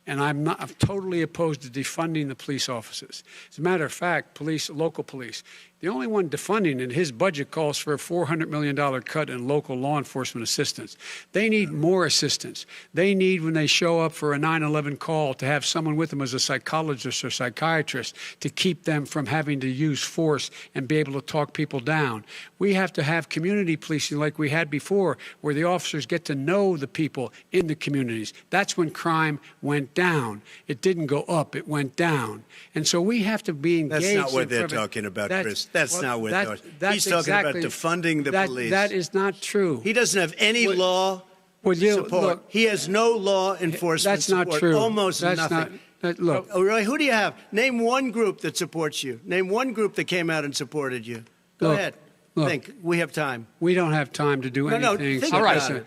And I'm totally opposed to defunding the police offices. As a matter of fact, local police, the only one defunding in his budget calls for a $400 million cut in local law enforcement assistance. They need more assistance. They need, when they show up for a 9/11 call, to have someone with them as a psychologist or psychiatrist to keep them from having to use force and be able to talk people down. We have to have community policing like we had before, where the officers get to know the people in the communities. That's when crime went down. It didn't go up. It went down. And so we have to be engaged. That's not what they're talking about, Chris. That's not what they're talking about. He's talking about defunding the police. That is not true. He doesn't have any law support. Look, he has no law enforcement support. That's not true. Almost that's nothing. Look. Oh, really? Who do you have? Name one group that supports you. Name one group that came out and supported you. Go ahead. Think. We have time. We don't have time to do anything. No, think All right.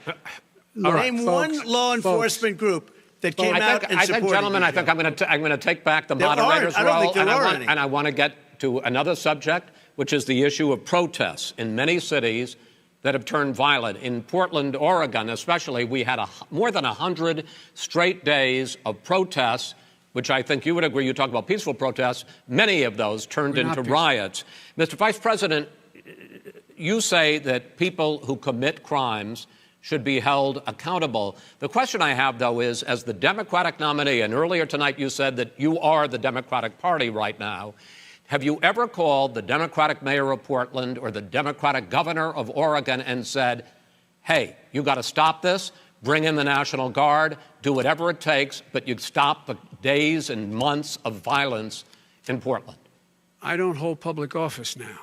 Name one law enforcement group that came out and supported you. Gentlemen, I think I'm going to take back the moderator's role. I don't think there are any. And I want to get to another subject, which is the issue of protests in many cities that have turned violent. In Portland, Oregon, especially, we had more than 100 straight days of protests, which I think you would agree. You talk about peaceful protests. Many of those turned into riots. Mr. Vice President, you say that people who commit crimes should be held accountable. The question I have, though, is, as the Democratic nominee, and earlier tonight you said that you are the Democratic Party right now, have you ever called the Democratic mayor of Portland or the Democratic governor of Oregon and said, hey, you got to stop this, bring in the National Guard, do whatever it takes, but you stop the days and months of violence in Portland? I don't hold public office now.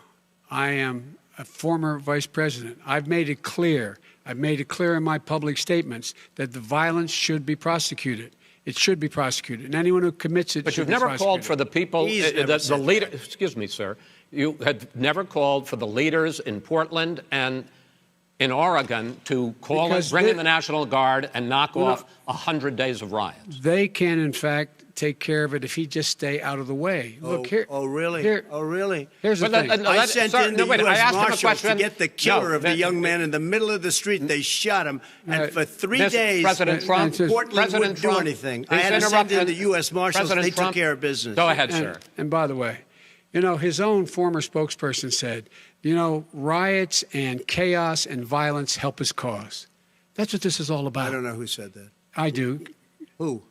I am a former vice president. I've made it clear in my public statements that the violence should be prosecuted. It should be prosecuted, and anyone who commits it But should you've be never prosecuted. called for the people, the leader. that. Excuse me, sir. You had never called for the leaders in Portland and in Oregon to bring in the National Guard and knock off 100 days of riots. They can, in fact, take care of it if he just stay out of the way. Look here. Oh, really? Oh, really? Here's the thing. I sent in the U.S. Marshals to get the killer of the young man in the middle of the street. They shot him, and for 3 days, President Trump, Portland wouldn't do anything. I had to send in the U.S. Marshals. They took care of business. Go ahead, sir. And by the way, his own former spokesperson said, riots and chaos and violence help his cause. That's what this is all about. I don't know who said that. I do. Who?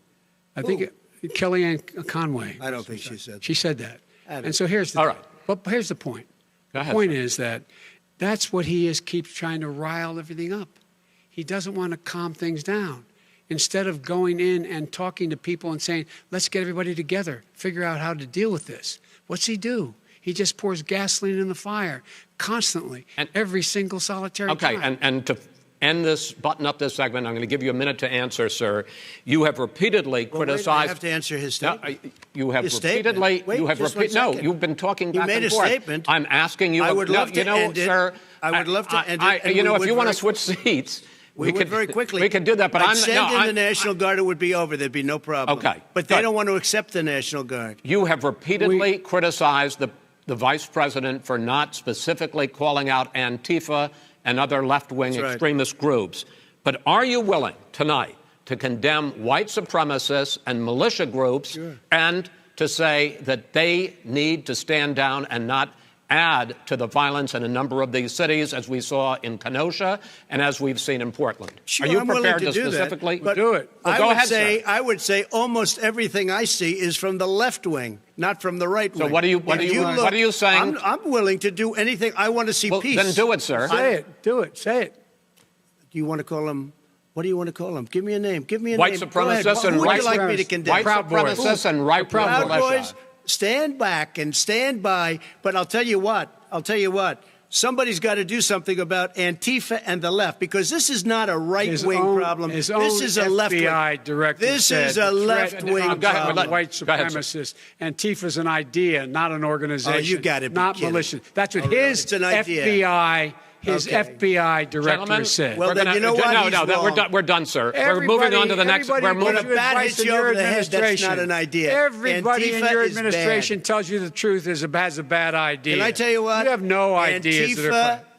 I think Kellyanne Conway. I don't think she said that. She said that. And so here's the But here's the point. Go ahead, the point sir. is that's what he keeps trying to rile everything up. He doesn't want to calm things down. Instead of going in and talking to people and saying, let's get everybody together, figure out how to deal with this. What's he do? He just pours gasoline in the fire constantly, every single solitary time. Okay, and to button up this segment, I'm going to give you a minute to answer, sir. You have repeatedly criticized. Wait, I have to answer his statement. No, you have His repeatedly. statement. You have you've been talking back made and a forth. statement. I'm asking you. I would love to end it. Sir. I would love to end it. And if you want to switch seats. We could very quickly. We could do that, but I'd send in the National Guard. It would be over. There'd be no problem. Okay, but they don't want to accept the National Guard. You have repeatedly criticized the vice president for not specifically calling out Antifa and other left-wing extremist groups. But are you willing tonight to condemn white supremacists and militia groups and to say that they need to stand down and not add to the violence in a number of these cities, as we saw in Kenosha and as we've seen in Portland? Sure, are you I'm prepared willing to do specifically that, do it? Well, go ahead, sir. I would say almost everything I see is from the left wing, not from the right wing. So what are you saying? I'm willing to do anything. I want to see peace. Then do it, sir. Say it. Do it. Say it. Do you want to call him? What do you want to call him? Give me a name. Give me a white name. Supremacists and Who would right you like me to condemn? White supremacists and right Proud militia. Boys, stand back and stand by. But I'll tell you what. Somebody's got to do something about Antifa and the left, because this is not a right-wing problem. This is a left-wing. FBI director This is a left-wing problem. White supremacists. Antifa's an idea, not an organization. Oh, you got to be not kidding. militia. That's what his FBI. FBI director Gentlemen, said. Well, then you know what? We're done, sir. Everybody, we're moving on to the next. We're When a moving. bat hits you over the head, that's not an idea. Everybody in Antifa your is administration bad. tells you the truth has a bad idea. Can I tell you what? You have no ideas.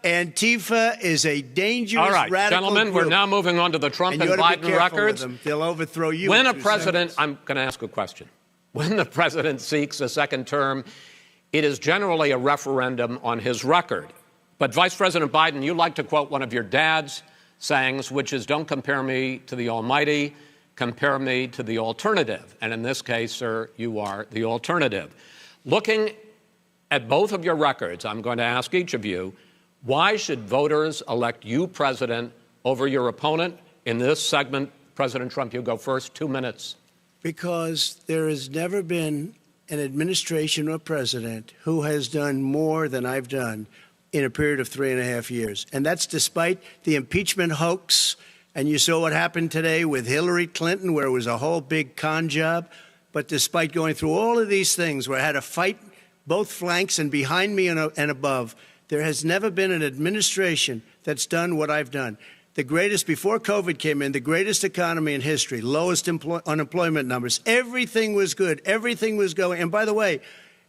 Antifa is a dangerous, All right, radical gentlemen, group. we're now moving on to the Trump And and you ought to be Biden careful records. with them. They'll overthrow you. When in a 2 president, seconds. I'm going to ask a question. When the president seeks a second term, it is generally a referendum on his record. But Vice President Biden, you like to quote one of your dad's sayings, which is, don't compare me to the almighty, compare me to the alternative. And in this case, sir, you are the alternative. Looking at both of your records, I'm going to ask each of you, why should voters elect you president over your opponent? In this segment, President Trump, you go first, 2 minutes. Because there has never been an administration or president who has done more than I've done in a period of 3.5 years. And that's despite the impeachment hoax. And you saw what happened today with Hillary Clinton, where it was a whole big con job. But despite going through all of these things, where I had to fight both flanks and behind me and above, there has never been an administration that's done what I've done. The greatest, before COVID came in, the greatest economy in history, lowest unemployment numbers. Everything was good. Everything was going. And by the way,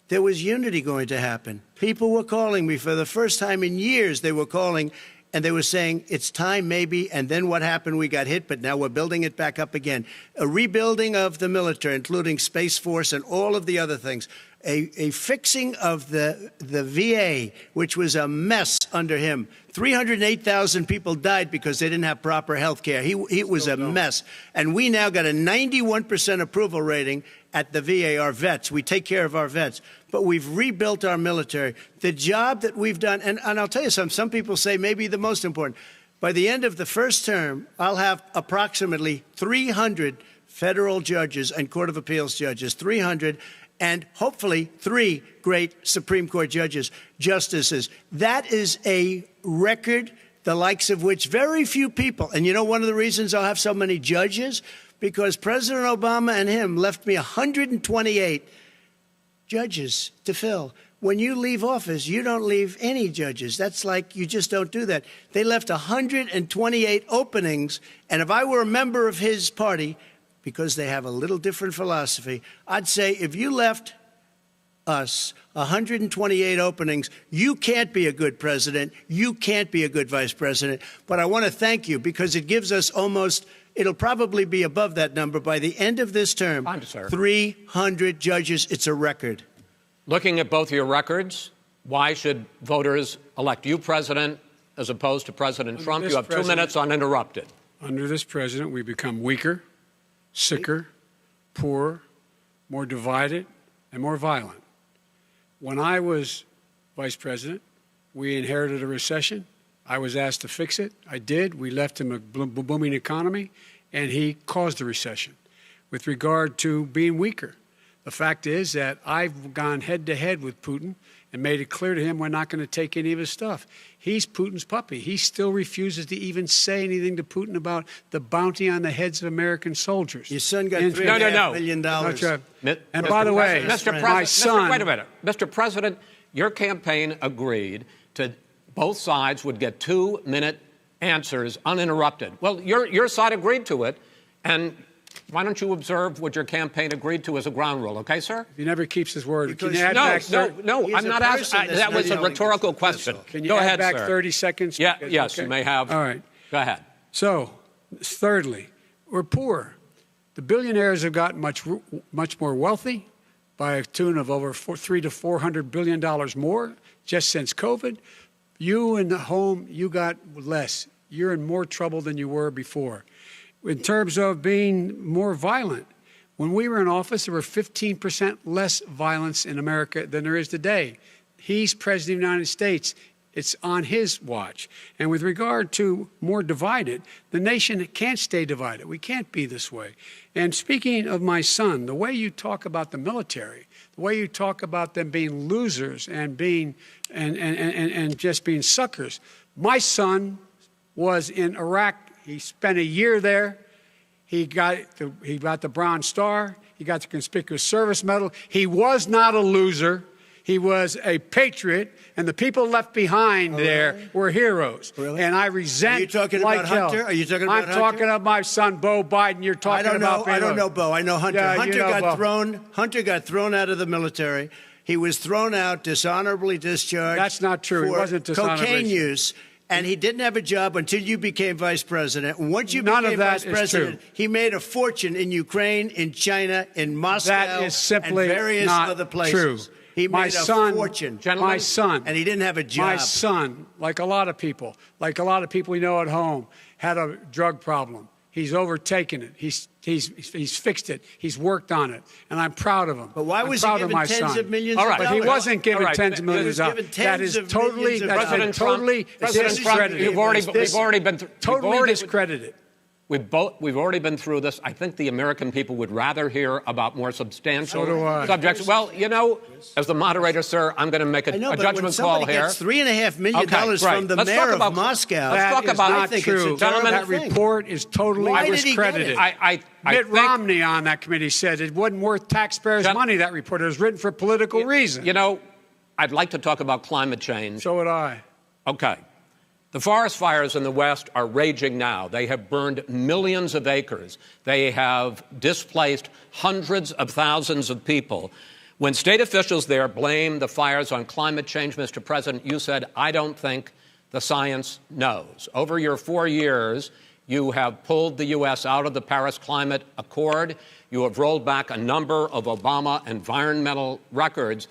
there was unity going to happen. People were calling me for the first time in years. They were calling and they were saying, it's time maybe. And then what happened? We got hit, but now we're building it back up again. A rebuilding of the military, including Space Force and all of the other things. A fixing of the VA, which was a mess under him. 308,000 people died because they didn't have proper health care. It was a mess. And we now got a 91% approval rating at the VA, our vets. We take care of our vets. But we've rebuilt our military. The job that we've done, and I'll tell you something, some people say maybe the most important. By the end of the first term, I'll have approximately 300 federal judges and Court of Appeals judges, 300, and hopefully 3 great Supreme Court justices. That is a record, the likes of which very few people, and you know one of the reasons I'll have so many judges? because President Obama and him left me 128 judges to fill. When you leave office, you don't leave any judges. That's like you just don't do that. They left 128 openings, and if I were a member of his party, because they have a little different philosophy, I'd say if you left us 128 openings, you can't be a good president. You can't be a good vice president. But I want to thank you because it gives us it'll probably be above that number by the end of this term. 300 judges. It's a record. Looking at both your records, why should voters elect you president as opposed to President Trump? You have 2 minutes uninterrupted. Under this president, we become weaker, sicker, poorer, more divided, and more violent. When I was vice president, we inherited a recession. I was asked to fix it. I did. We left him a booming economy, and he caused the recession. With regard to being weaker, the fact is that I've gone head-to-head with Putin and made it clear to him we're not going to take any of his stuff. He's Putin's puppy. He still refuses to even say anything to Putin about the bounty on the heads of American soldiers. Your son got $3.5 million. And by the way, my son... Wait a minute. Mr. President, your campaign agreed to both sides would get 2-minute answers uninterrupted. Well, your side agreed to it, and why don't you observe what your campaign agreed to as a ground rule, okay, sir? He never keeps his word. Can you add no, I'm not asking. That was a rhetorical question. Can you Go add ahead, back sir. 30 seconds? Yes, you may have. All right. Go ahead. So, thirdly, we're poor. The billionaires have gotten much more wealthy by a tune of over $300 to $400 billion more just since COVID. You in the home, you got less. You're in more trouble than you were before. In terms of being more violent, when we were in office, there were 15% less violence in America than there is today. He's president of the United States. It's on his watch. And with regard to more divided, the nation can't stay divided. We can't be this way. And speaking of my son, the way you talk about the military, the way you talk about them being losers and being and just being suckers, my son was in Iraq. He spent a year there. He got the Bronze Star. He got the Conspicuous Service Medal. He was not a loser. He was a patriot, and the people left behind there were heroes. Really? And I resent. Are you talking like about Hunter? Are you talking about Hunter? I'm talking about my son, Bo Biden. You're talking about. I don't know Bo. I know Hunter. Yeah, Hunter got thrown out of the military. He was thrown out, dishonorably discharged. That's not true. He wasn't dishonorably. Cocaine use. And he didn't have a job until you became vice president. And once you None became of that vice president, is true. he made a fortune in Ukraine, in China, in Moscow, That is simply and various not other places. true. He my made son, a fortune. My son. And he didn't have a job. My son, like a lot of people we know at home, had a drug problem. He's overtaken it. He's fixed it. He's worked on it, and I'm proud of him. But why was he given tens of millions of dollars? But he wasn't given tens of millions of dollars. That is totally discredited. We've already been totally discredited. We've already been through this. I think the American people would rather hear about more substantial subjects. Well, you know, as the moderator, sir, I'm going to make a judgment call here. Gets $3.5 million from the mayor of Moscow. Let's talk about not true. Gentlemen, that report is totally discredited. Mitt Romney on that committee said it wasn't worth taxpayers' money, that report. It was written for political reasons. You know, I'd like to talk about climate change. So would I. Okay. The forest fires in the West are raging now. They have burned millions of acres. They have displaced hundreds of thousands of people. When state officials there blame the fires on climate change, Mr. President, you said, I don't think the science knows. Over your 4 years, you have pulled the U.S. out of the Paris Climate Accord. You have rolled back a number of Obama environmental records.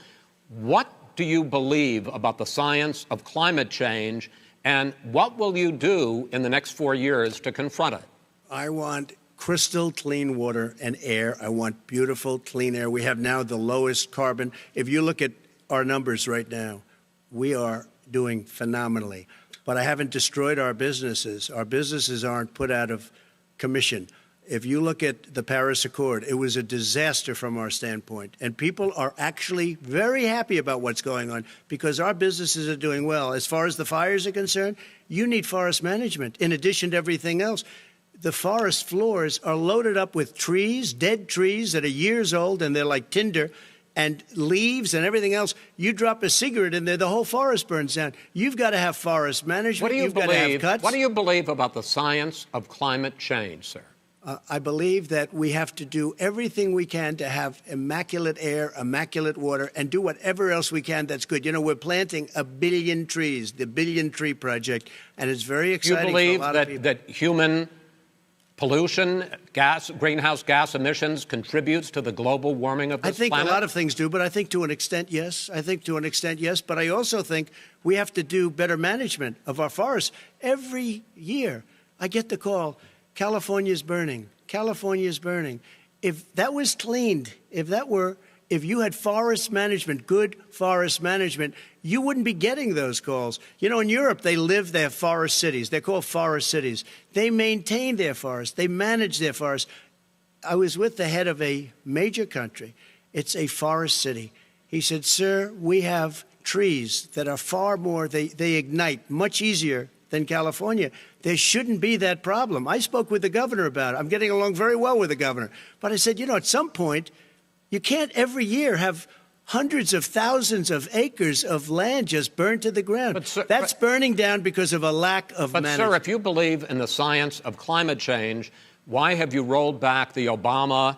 What do you believe about the science of climate change? And what will you do in the next 4 years to confront it? I want crystal clean water and air. I want beautiful, clean air. We have now the lowest carbon. If you look at our numbers right now, we are doing phenomenally. But I haven't destroyed our businesses. Our businesses aren't put out of commission. If you look at the Paris Accord, it was a disaster from our standpoint. And people are actually very happy about what's going on because our businesses are doing well. As far as the fires are concerned, you need forest management in addition to everything else. the forest floors are loaded up with trees, dead trees that are years old, and they're like tinder, and leaves and everything else. You drop a cigarette in there, the whole forest burns down. You've got to have forest management. You've got to have cuts. What do you believe about the science of climate change, sir? I believe that we have to do everything we can to have immaculate air, immaculate water, and do whatever else we can that's good. You know, we're planting 1 billion trees, the Billion Tree Project, and it's very exciting for a lot of people. That human pollution, greenhouse gas emissions contributes to the global warming of this planet? I think a lot of things do, but I think to an extent, yes. But I also think we have to do better management of our forests. Every year, I get the call, California's burning. California's burning. If that was cleaned, if you had forest management, good forest management, you wouldn't be getting those calls. You know, in Europe, they live their forest cities. They're called forest cities. They maintain their forests. They manage their forests. I was with the head of a major country. It's a forest city. He said, sir, we have trees that are far more, they ignite much easier than California. There shouldn't be that problem. I spoke with the governor about it. I'm getting along very well with the governor. But I said, you know, at some point, you can't every year have hundreds of thousands of acres of land just burned to the ground. But, sir, that's burning down because of a lack of management. But, sir, if you believe in the science of climate change, why have you rolled back the Obama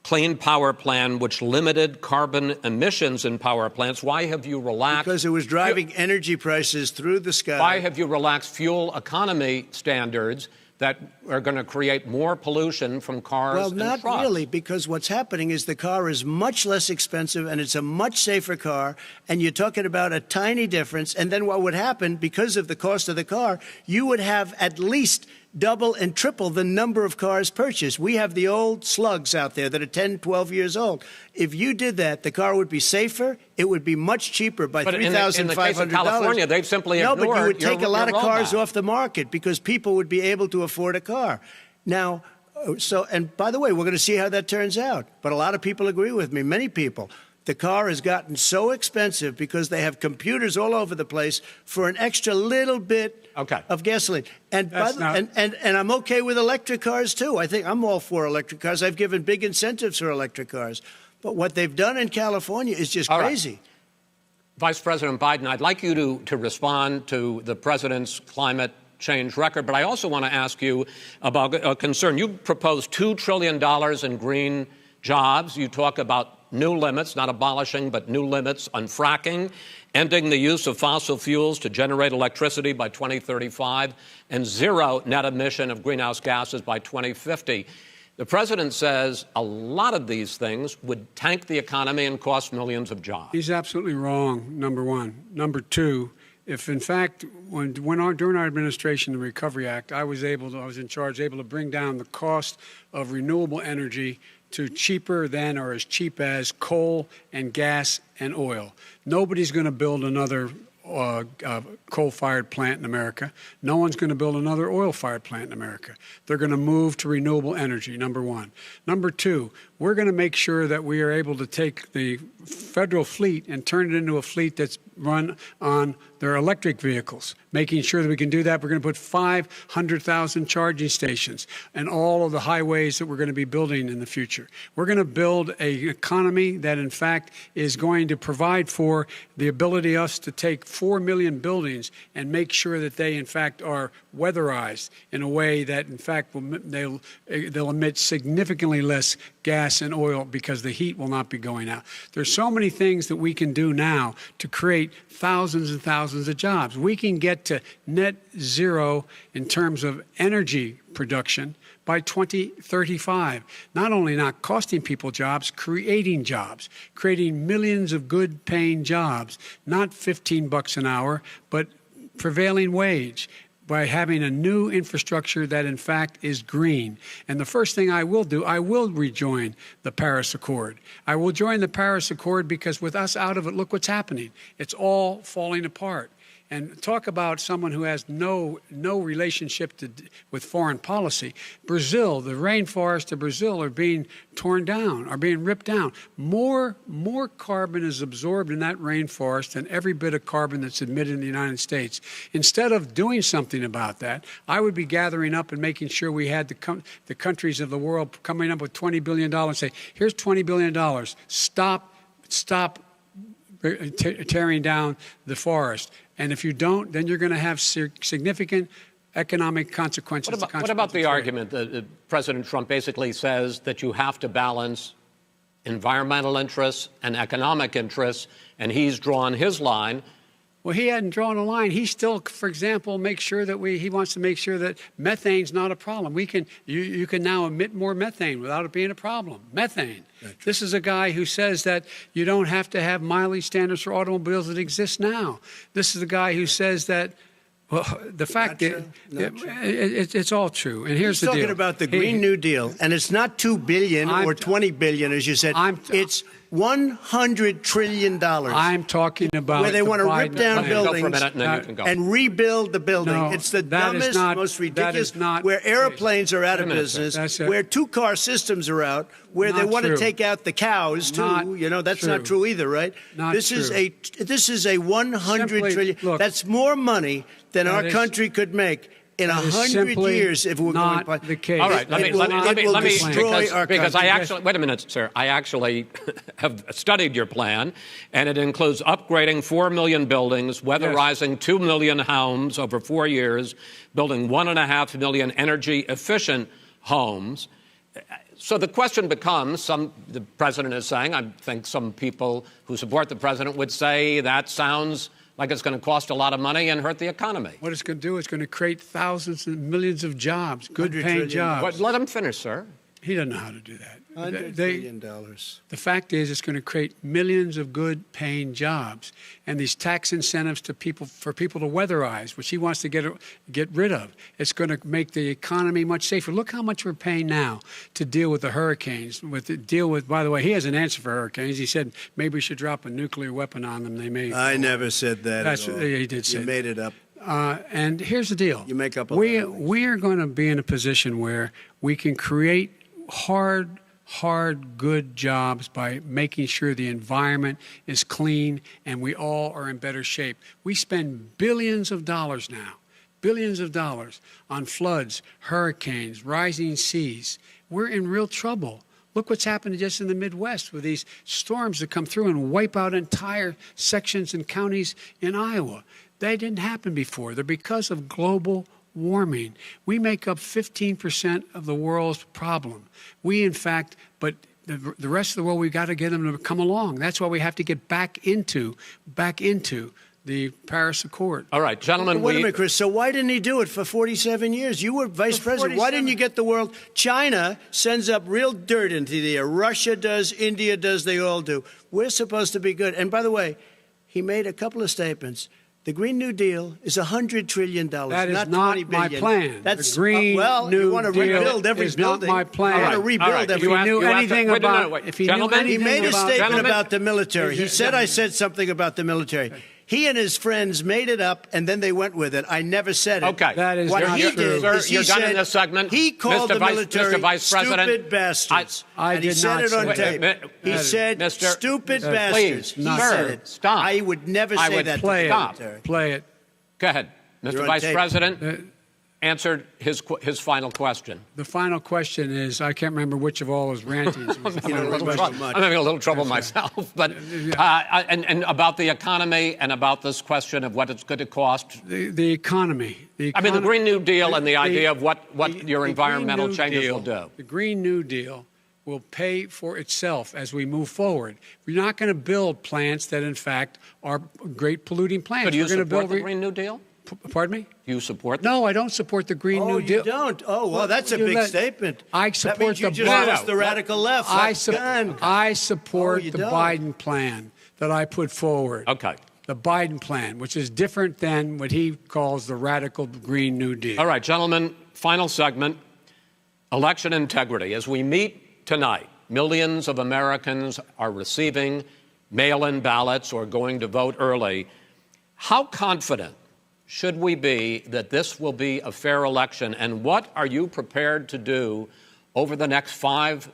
Clean Power Plan, which limited carbon emissions in power plants? Why have you relaxed? Because it was driving energy prices through the sky. Why have you relaxed fuel economy standards that are going to create more pollution from cars and trucks? Well, not really, because what's happening is the car is much less expensive and it's a much safer car, and you're talking about a tiny difference. And then what would happen, because of the cost of the car, you would have at least double and triple the number of cars purchased. We have the old slugs out there that are 10, 12 years old. If you did that, the car would be safer. It would be much cheaper by $3,500. In the case of California, they've simply ignored No, but you would take a lot of cars rollback off the market because people would be able to afford a car. Now, and by the way, we're going to see how that turns out. But a lot of people agree with me, many people. The car has gotten so expensive because they have computers all over the place for an extra little bit of gasoline. And I'm okay with electric cars, too. I think I'm all for electric cars. I've given big incentives for electric cars. But what they've done in California is just crazy. Right. Vice President Biden, I'd like you to respond to the president's climate change record, but I also want to ask you about a concern. You proposed $2 trillion in green jobs. You talk about new limits, not abolishing, but new limits on fracking, ending the use of fossil fuels to generate electricity by 2035, and zero net emission of greenhouse gases by 2050. The president says a lot of these things would tank the economy and cost millions of jobs. He's absolutely wrong, number one. Number two, if in fact, during our administration, the Recovery Act, I was in charge, able to bring down the cost of renewable energy to cheaper than or as cheap as coal and gas and oil. Nobody's going to build another coal-fired plant in America. No one's going to build another oil-fired plant in America. They're going to move to renewable energy, number one. Number two, we're going to make sure that we are able to take the federal fleet and turn it into a fleet that's run on their electric vehicles. Making sure that we can do that, we're going to put 500,000 charging stations and all of the highways that we're going to be building in the future. We're going to build an economy that, in fact, is going to provide for the ability of us to take 4 million buildings and make sure that they, in fact, are weatherized in a way that, in fact, they'll emit significantly less gas and oil because the heat will not be going out. There's so many things that we can do now to create thousands and thousands of jobs. We can get to net zero in terms of energy production by 2035. Not only not costing people jobs, creating millions of good paying jobs, not $15 an hour, but prevailing wage, by having a new infrastructure that, in fact, is green. And the first thing I will do, I will rejoin the Paris Accord. I will join the Paris Accord because with us out of it, look what's happening. It's all falling apart. And talk about someone who has no relationship with foreign policy. Brazil, the rainforests of Brazil are being torn down, are being ripped down. More carbon is absorbed in that rainforest than every bit of carbon that's emitted in the United States. Instead of doing something about that, I would be gathering up and making sure we had the countries of the world coming up with $20 billion and say, here's $20 billion. Stop tearing down the forest. And if you don't, then you're going to have significant economic consequences. What about the argument that President Trump basically says that you have to balance environmental interests and economic interests, and he's drawn his line? Well, he hadn't drawn a line. He still, for example, he wants to make sure that methane's not a problem. You can now emit more methane without it being a problem. Methane. This is a guy who says that you don't have to have mileage standards for automobiles that exist now. This is a guy who says that, well, the fact that it's all true. And here's the deal. He's talking about the Green New Deal, and it's not $2 billion or $20 billion, as you said. It's $100 trillion. I'm talking about where they want to rip down buildings and rebuild the building. No, it's the dumbest, most ridiculous. Where airplanes are out of business, where two-car systems are out, where they want to take out the cows too. That's not true either, right? This is a $100 trillion. Look, that's more money than our country could make in 100 years if we're going to the case. All right, let me destroy our because I actually wait a minute, sir. I actually have studied your plan, and it includes upgrading 4 million buildings, weatherizing 2 million homes over 4 years, building 1.5 million energy-efficient homes. So the question becomes, the president is saying, I think some people who support the president would say that sounds like it's going to cost a lot of money and hurt the economy. What it's going to do is going to create thousands and millions of jobs, good-paying jobs. Let him finish, sir. He doesn't know how to do that. $100 billion. The fact is, it's going to create millions of good-paying jobs, and these tax incentives for people to weatherize, which he wants to get rid of. It's going to make the economy much safer. Look how much we're paying now to deal with the hurricanes. By the way, he has an answer for hurricanes. He said maybe we should drop a nuclear weapon on them. They may. I never said that. That's what he did say. You made it up. And here's the deal. You make up a we are going to be in a position where we can create hard, good jobs by making sure the environment is clean and we all are in better shape. We spend billions of dollars now, on floods, hurricanes, rising seas. We're in real trouble. Look what's happened just in the Midwest with these storms that come through and wipe out entire sections and counties in Iowa. They didn't happen before. They're because of global warming. We make up 15% of the world's problem. But the rest of the world, we've got to get them to come along. That's why we have to get back into the Paris Accord. All right, gentlemen. Wait a minute, Chris. So why didn't he do it for 47 years? You were vice president. Why didn't you get the world? China sends up real dirt into the air. Russia does. India does. They all do. We're supposed to be good. And by the way, he made a couple of statements. The Green New Deal is $100 trillion. That is not not $20 my billion. plan. That's the Green New you want to rebuild every is building. Not my plan. You want to rebuild every. If he knew anything about, he made a statement about the military. He said I said something about the military. He and his friends made it up, and then they went with it. I never said it. Okay. That is what not he true. did is You're done in this segment. He called the military Mr. Vice President, stupid bastards. I and did he said not it on say tape. He said stupid bastards. Please, he said it. Stop. I would never say that to the military. Play it. Go ahead. Mr. Vice President answered his final question. The final question is, I can't remember which of all his rantings. I'm having a little trouble myself. But and about the economy and about this question of what it's going to cost. The economy. I mean, the Green New Deal and the idea of what your environmental changes will do. The Green New Deal will pay for itself as we move forward. We're not going to build plants that, in fact, are great polluting plants. So do you support the Green New Deal? Pardon me? You support that? No, I don't support the Green New Deal. Oh, you don't? Oh, well, that's a big statement. I support the radical left. I support the Biden plan that I put forward. Okay. The Biden plan, which is different than what he calls the radical Green New Deal. All right, gentlemen, final segment, election integrity. As we meet tonight, millions of Americans are receiving mail-in ballots or going to vote early. How confident should we be that this will be a fair election? And what are you prepared to do over the next 5+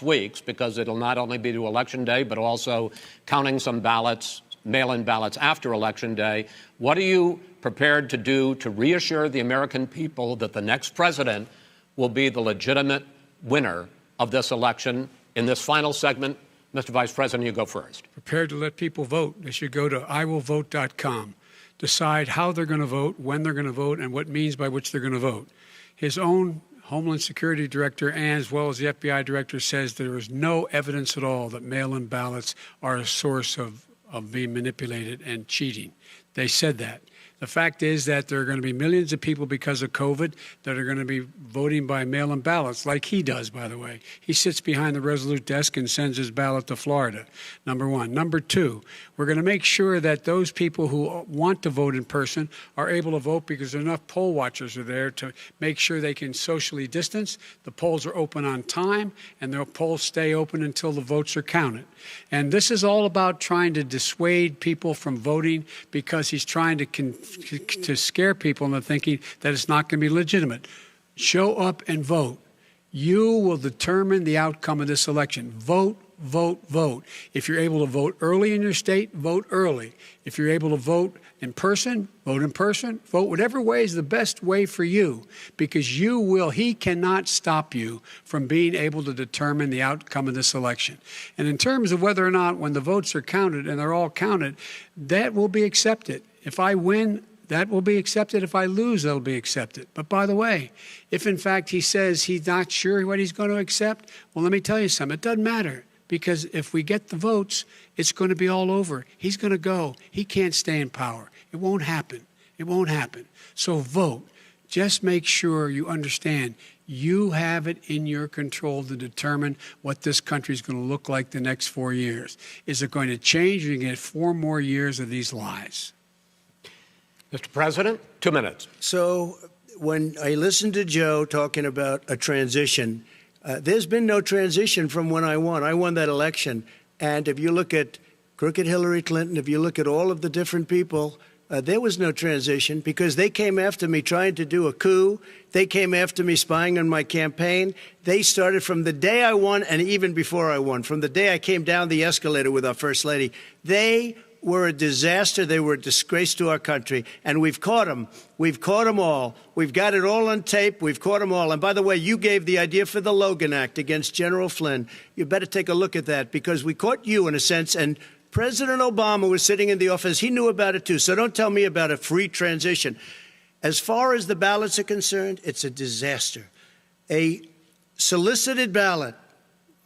weeks, because it'll not only be to Election Day, but also counting some ballots, mail-in ballots after Election Day? What are you prepared to do to reassure the American people that the next president will be the legitimate winner of this election? In this final segment, Mr. Vice President, you go first. Prepared to let people vote. They should go to iwillvote.com. Decide how they're going to vote, when they're going to vote, and what means by which they're going to vote. His own Homeland Security Director, and as well as the FBI Director, says there is no evidence at all that mail-in ballots are a source of being manipulated and cheating. They said that. The fact is that there are going to be millions of people because of COVID that are going to be voting by mail-in ballots, like he does, by the way. He sits behind the Resolute desk and sends his ballot to Florida, number one. Number two, we're going to make sure that those people who want to vote in person are able to vote because enough poll watchers are there to make sure they can socially distance. The polls are open on time, and the polls stay open until the votes are counted. And this is all about trying to dissuade people from voting because he's trying to scare people into thinking that it's not going to be legitimate. Show up and vote. You will determine the outcome of this election. Vote, vote, vote. If you're able to vote early in your state, vote early. If you're able to vote in person, vote in person. Vote whatever way is the best way for you, because he cannot stop you from being able to determine the outcome of this election. And in terms of whether or not when the votes are counted, and they're all counted, that will be accepted. If I win, that will be accepted. If I lose, that'll be accepted. But by the way, if in fact he says he's not sure what he's going to accept, well, let me tell you something. It doesn't matter, because if we get the votes, it's going to be all over. He's going to go. He can't stay in power. It won't happen. It won't happen. So vote. Just make sure you understand you have it in your control to determine what this country is going to look like the next 4 years. Is it going to change, or are you going to get 4 more years of these lies? Mr. President, 2 minutes. So when I listened to Joe talking about a transition, there's been no transition from when I won. I won that election. And if you look at crooked Hillary Clinton, if you look at all of the different people, there was no transition, because they came after me trying to do a coup. They came after me spying on my campaign. They started from the day I won, and even before I won, from the day I came down the escalator with our First Lady. They were a disaster. They were a disgrace to our country. And we've caught them. We've caught them all. We've got it all on tape. We've caught them all. And by the way, you gave the idea for the Logan Act against General Flynn. You better take a look at that, because we caught you in a sense. And President Obama was sitting in the office. He knew about it, too. So don't tell me about a free transition. As far as the ballots are concerned, it's a disaster. A solicited ballot,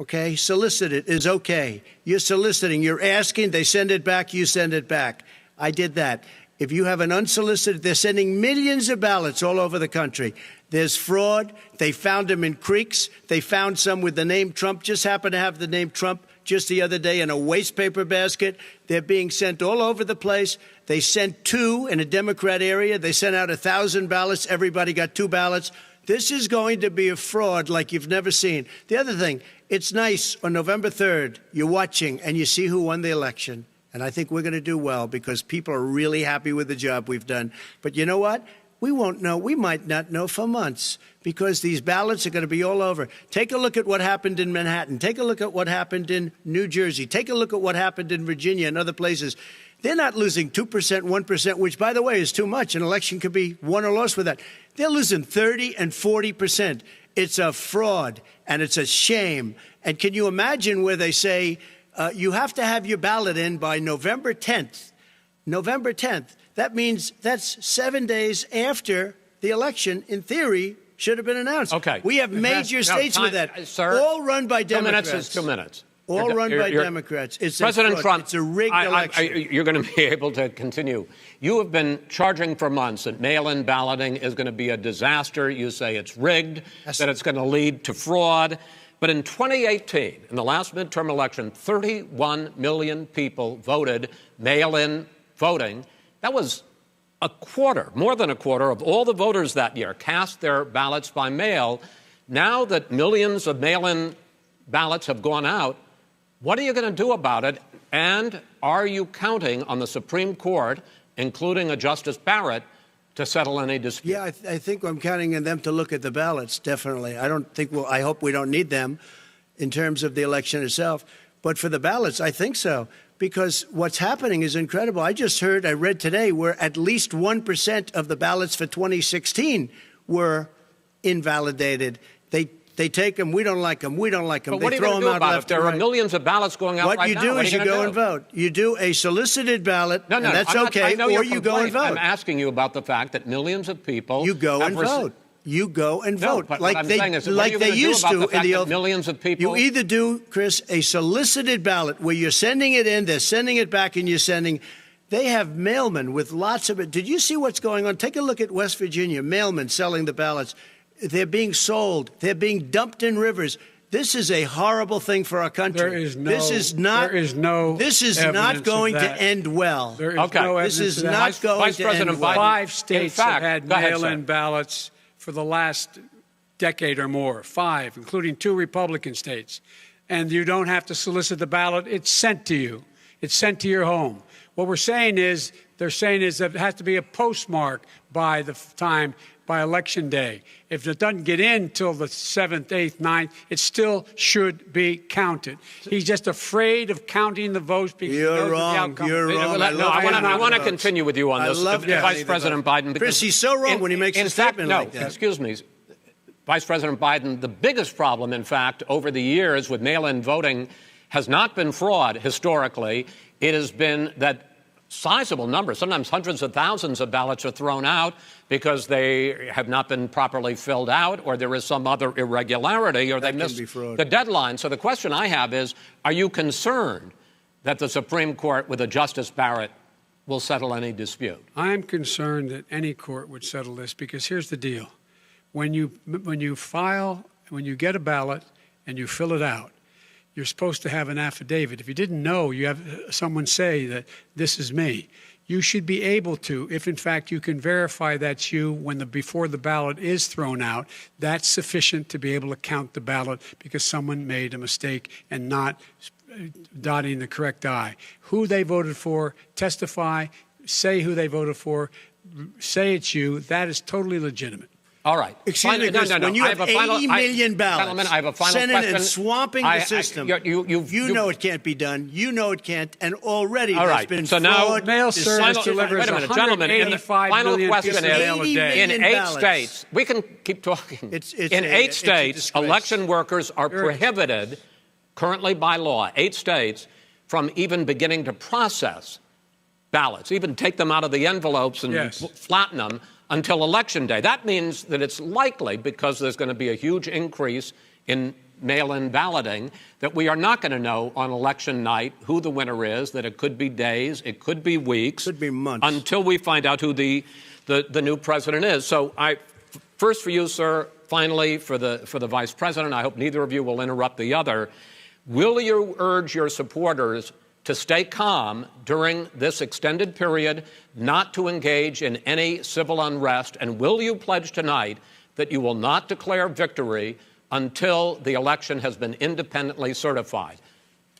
okay, solicited is okay. You're soliciting, you're asking, they send it back, you send it back. I did that. If you have an unsolicited, they're sending millions of ballots all over the country. There's fraud. They found them in creeks. They found some with the name Trump, just happened to have the name Trump just the other day in a waste paper basket. They're being sent all over the place. They sent 2 in a Democrat area. They sent out 1,000 ballots. Everybody got 2 ballots. This is going to be a fraud like you've never seen. The other thing, it's nice on November 3rd, you're watching and you see who won the election. And I think we're going to do well, because people are really happy with the job we've done. But you know what? We won't know. We might not know for months, because these ballots are going to be all over. Take a look at what happened in Manhattan. Take a look at what happened in New Jersey. Take a look at what happened in Virginia and other places. They're not losing 2%, 1%, which, by the way, is too much. An election could be won or lost with that. They're losing 30 and 40%. It's a fraud, and it's a shame. And can you imagine where they say you have to have your ballot in by November 10th? November 10th. That means that's 7 days after the election, in theory, should have been announced. Okay. We have major states with that. Sir, all run by Democrats. 2 minutes is 2 minutes. All run by Democrats. It's President Trump, it's a rigged election. You're going to be able to continue. You have been charging for months that mail-in balloting is going to be a disaster. You say it's rigged, that it's going to lead to fraud. But in 2018, in the last midterm election, 31 million people voted mail-in voting. That was a quarter, more than a quarter of all the voters that year cast their ballots by mail. Now that millions of mail-in ballots have gone out, what are you going to do about it? And are you counting on the Supreme Court including a Justice Barrett, to settle any dispute? Yeah, I think I'm counting on them to look at the ballots, definitely. I hope we don't need them in terms of the election itself. But for the ballots, I think so, because what's happening is incredible. I read today, where at least 1% of the ballots for 2016 were invalidated. They take them, we don't like them, we don't like them. But what they are you throw going to them do out about it? left There and are right. millions of ballots going out What right you now. do What is are you gonna go do? and vote. You do a solicited ballot, No, and that's okay, I know or your you go and complaint. vote. I'm asking you about the fact that millions of people You go and vote. You go and No, vote. but like what I'm they, saying is, what are like you they gonna do used about to the fact in the that old. millions of people? You either do, Chris, a solicited ballot where you're sending it in, they're sending it back, and you're sending. They have mailmen with lots of it. Did you see what's going on? Take a look at West Virginia. Mailmen selling the ballots. They're being sold. They're being dumped in rivers. This is a horrible thing for our country. This is not going to end well. There is no evidence this is of that. not going Vice to President end well. Biden, 5 states in fact, have had go ahead, mail-in sir. ballots for the last decade or more. 5, including 2 Republican states. And you don't have to solicit the ballot. It's sent to you. It's sent to your home. What they're saying is that it has to be a postmark by election day. If it doesn't get in till the 7th, 8th, 9th, it still should be counted. He's just afraid of counting the votes because he knows You're the wrong. outcome. You're wrong. I want to continue with you on this, love Vice counting the President votes. Biden. Chris, he's so wrong when he makes a statement like that. Excuse me, Vice President Biden, the biggest problem, in fact, over the years with mail-in voting has not been fraud historically. It has been that sizable numbers, sometimes hundreds of thousands of ballots are thrown out because they have not been properly filled out, or there is some other irregularity, or they missed the deadline. So the question I have is, are you concerned that the Supreme Court with a Justice Barrett will settle any dispute? I'm concerned that any court would settle this because here's the deal. When you get a ballot and you fill it out, you're supposed to have an affidavit. If you didn't know, you have someone say that this is me. You should be able to, if in fact you can verify that's you before the ballot is thrown out, that's sufficient to be able to count the ballot because someone made a mistake and not dotting the correct I. Who they voted for, testify, say who they voted for, say it's you. That is totally legitimate. All right. Excuse me, Chris, when you have 80 million ballots I have a final sending question. and swamping the system, you know it can't be done. You know it can't. And already there's been so now fraud. Mail service delivers wait a minute, gentlemen. In the final question is, in 8 states, we can keep talking. In 8 states, election workers are prohibited currently by law, 8 states, from even beginning to process ballots, even take them out of the envelopes and flatten them until Election Day. That means that it's likely, because there's going to be a huge increase in mail-in balloting, that we are not going to know on election night who the winner is, that it could be days, it could be weeks. Could be months. Until we find out who the new president is. So first for you, sir, finally for the vice president, I hope neither of you will interrupt the other. Will you urge your supporters to stay calm during this extended period, not to engage in any civil unrest? And will you pledge tonight that you will not declare victory until the election has been independently certified?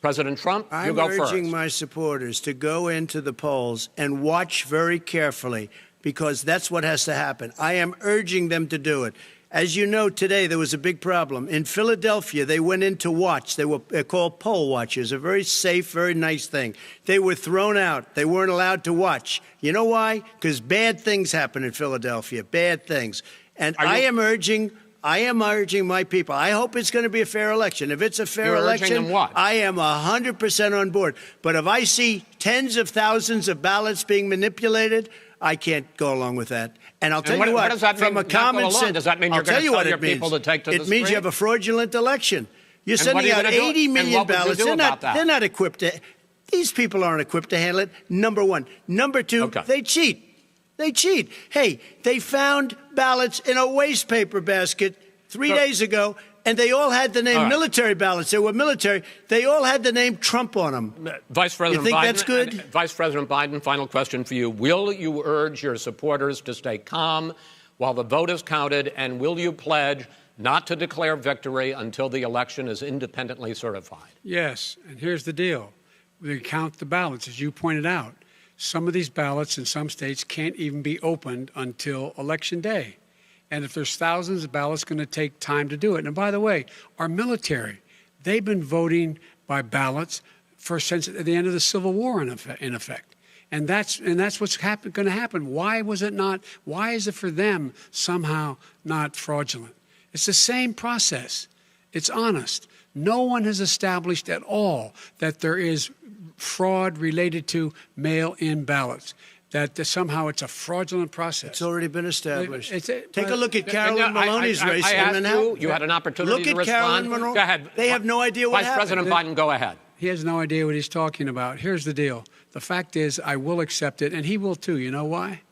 President Trump, you go first. I'm urging my supporters to go into the polls and watch very carefully, because that's what has to happen. I am urging them to do it. As you know, today there was a big problem. In Philadelphia, they went in to watch. They're called poll watchers, a very safe, very nice thing. They were thrown out. They weren't allowed to watch. You know why? Because bad things happen in Philadelphia, bad things. And I am urging my people. I hope it's going to be a fair election. If it's a fair election, I am 100% on board. But if I see tens of thousands of ballots being manipulated, I can't go along with that. And I'll tell you what, does that mean, from a common sense, does that mean you're going to tell your people to take to the street? It means you have a fraudulent election. You're sending out 80 million ballots. They're not equipped to. These people aren't equipped to handle it. Number one. Number two, they cheat. They cheat. Hey, they found ballots in a waste paper basket 3 days ago, and they all had the name military ballots. They were military. They all had the name Trump on them. Vice President Biden. You think Biden, that's good? Vice President Biden, final question for you. Will you urge your supporters to stay calm while the vote is counted, and will you pledge not to declare victory until the election is independently certified? Yes, and here's the deal. We count the ballots, as you pointed out. some of these ballots in some states can't even be opened until Election Day. And if there's thousands of ballots, it's going to take time to do it. And by the way, our military, they've been voting by ballots since the end of the Civil War, in effect. And that's what's going to happen. Why is it for them somehow not fraudulent? It's the same process. It's honest. No one has established at all that there is fraud related to mail-in ballots, that somehow it's a fraudulent process. It's already been established. Take a look at Carolyn Maloney's race. I asked you had an opportunity to respond. Look at Carolyn Maloney. Go ahead. They have no idea what happened. Vice President Biden, go ahead. He has no idea what he's talking about. Here's the deal. The fact is, I will accept it, and he will too. You know why?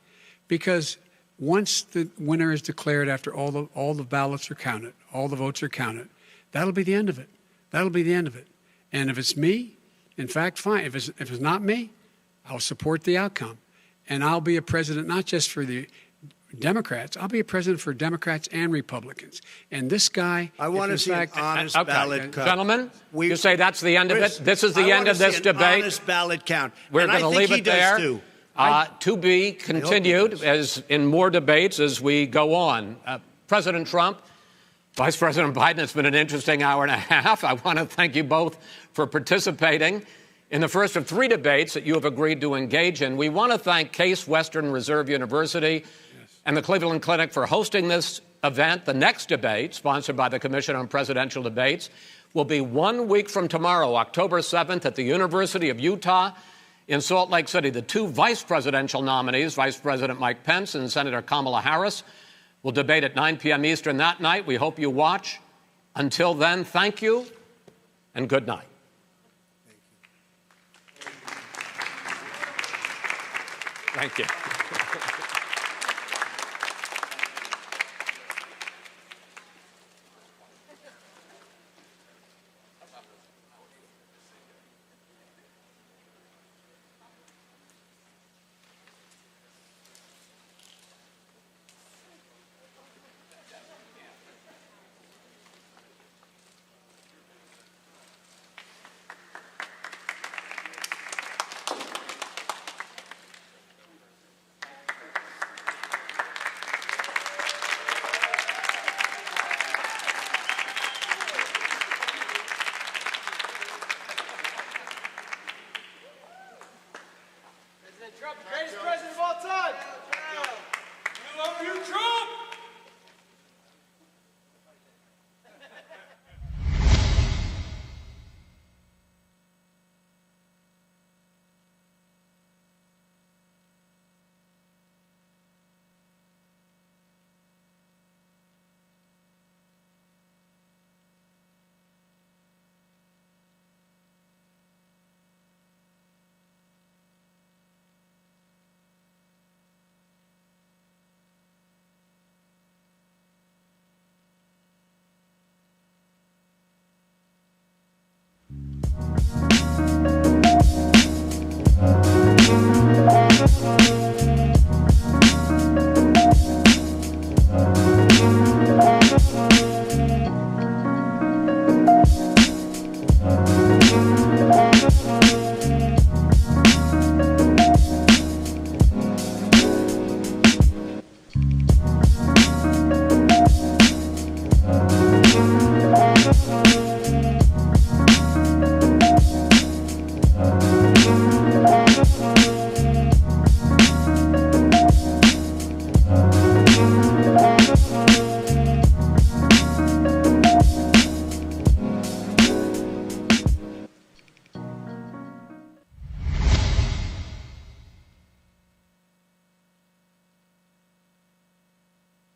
Because once the winner is declared, after all the ballots are counted, all the votes are counted, that'll be the end of it. That'll be the end of it. And if it's me, in fact, fine. If it's not me, I'll support the outcome. And I'll be a president not just for the Democrats. I'll be a president for Democrats and Republicans. And this guy, I want to see an honest ballot count. Gentlemen, you say that's the end of it? This is the end of this debate? Honest ballot count. We're going to leave it there. Too. To be continued as in more debates as we go on. President Trump, Vice President Biden, it's been an interesting hour and a half. I want to thank you both for participating in the first of 3 debates that you have agreed to engage in. We want to thank Case Western Reserve University and the Cleveland Clinic for hosting this event. The next debate, sponsored by the Commission on Presidential Debates, will be 1 week from tomorrow, October 7th, at the University of Utah in Salt Lake City. The 2 vice presidential nominees, Vice President Mike Pence and Senator Kamala Harris, will debate at 9 p.m. Eastern that night. We hope you watch. Until then, thank you and good night. Thank you.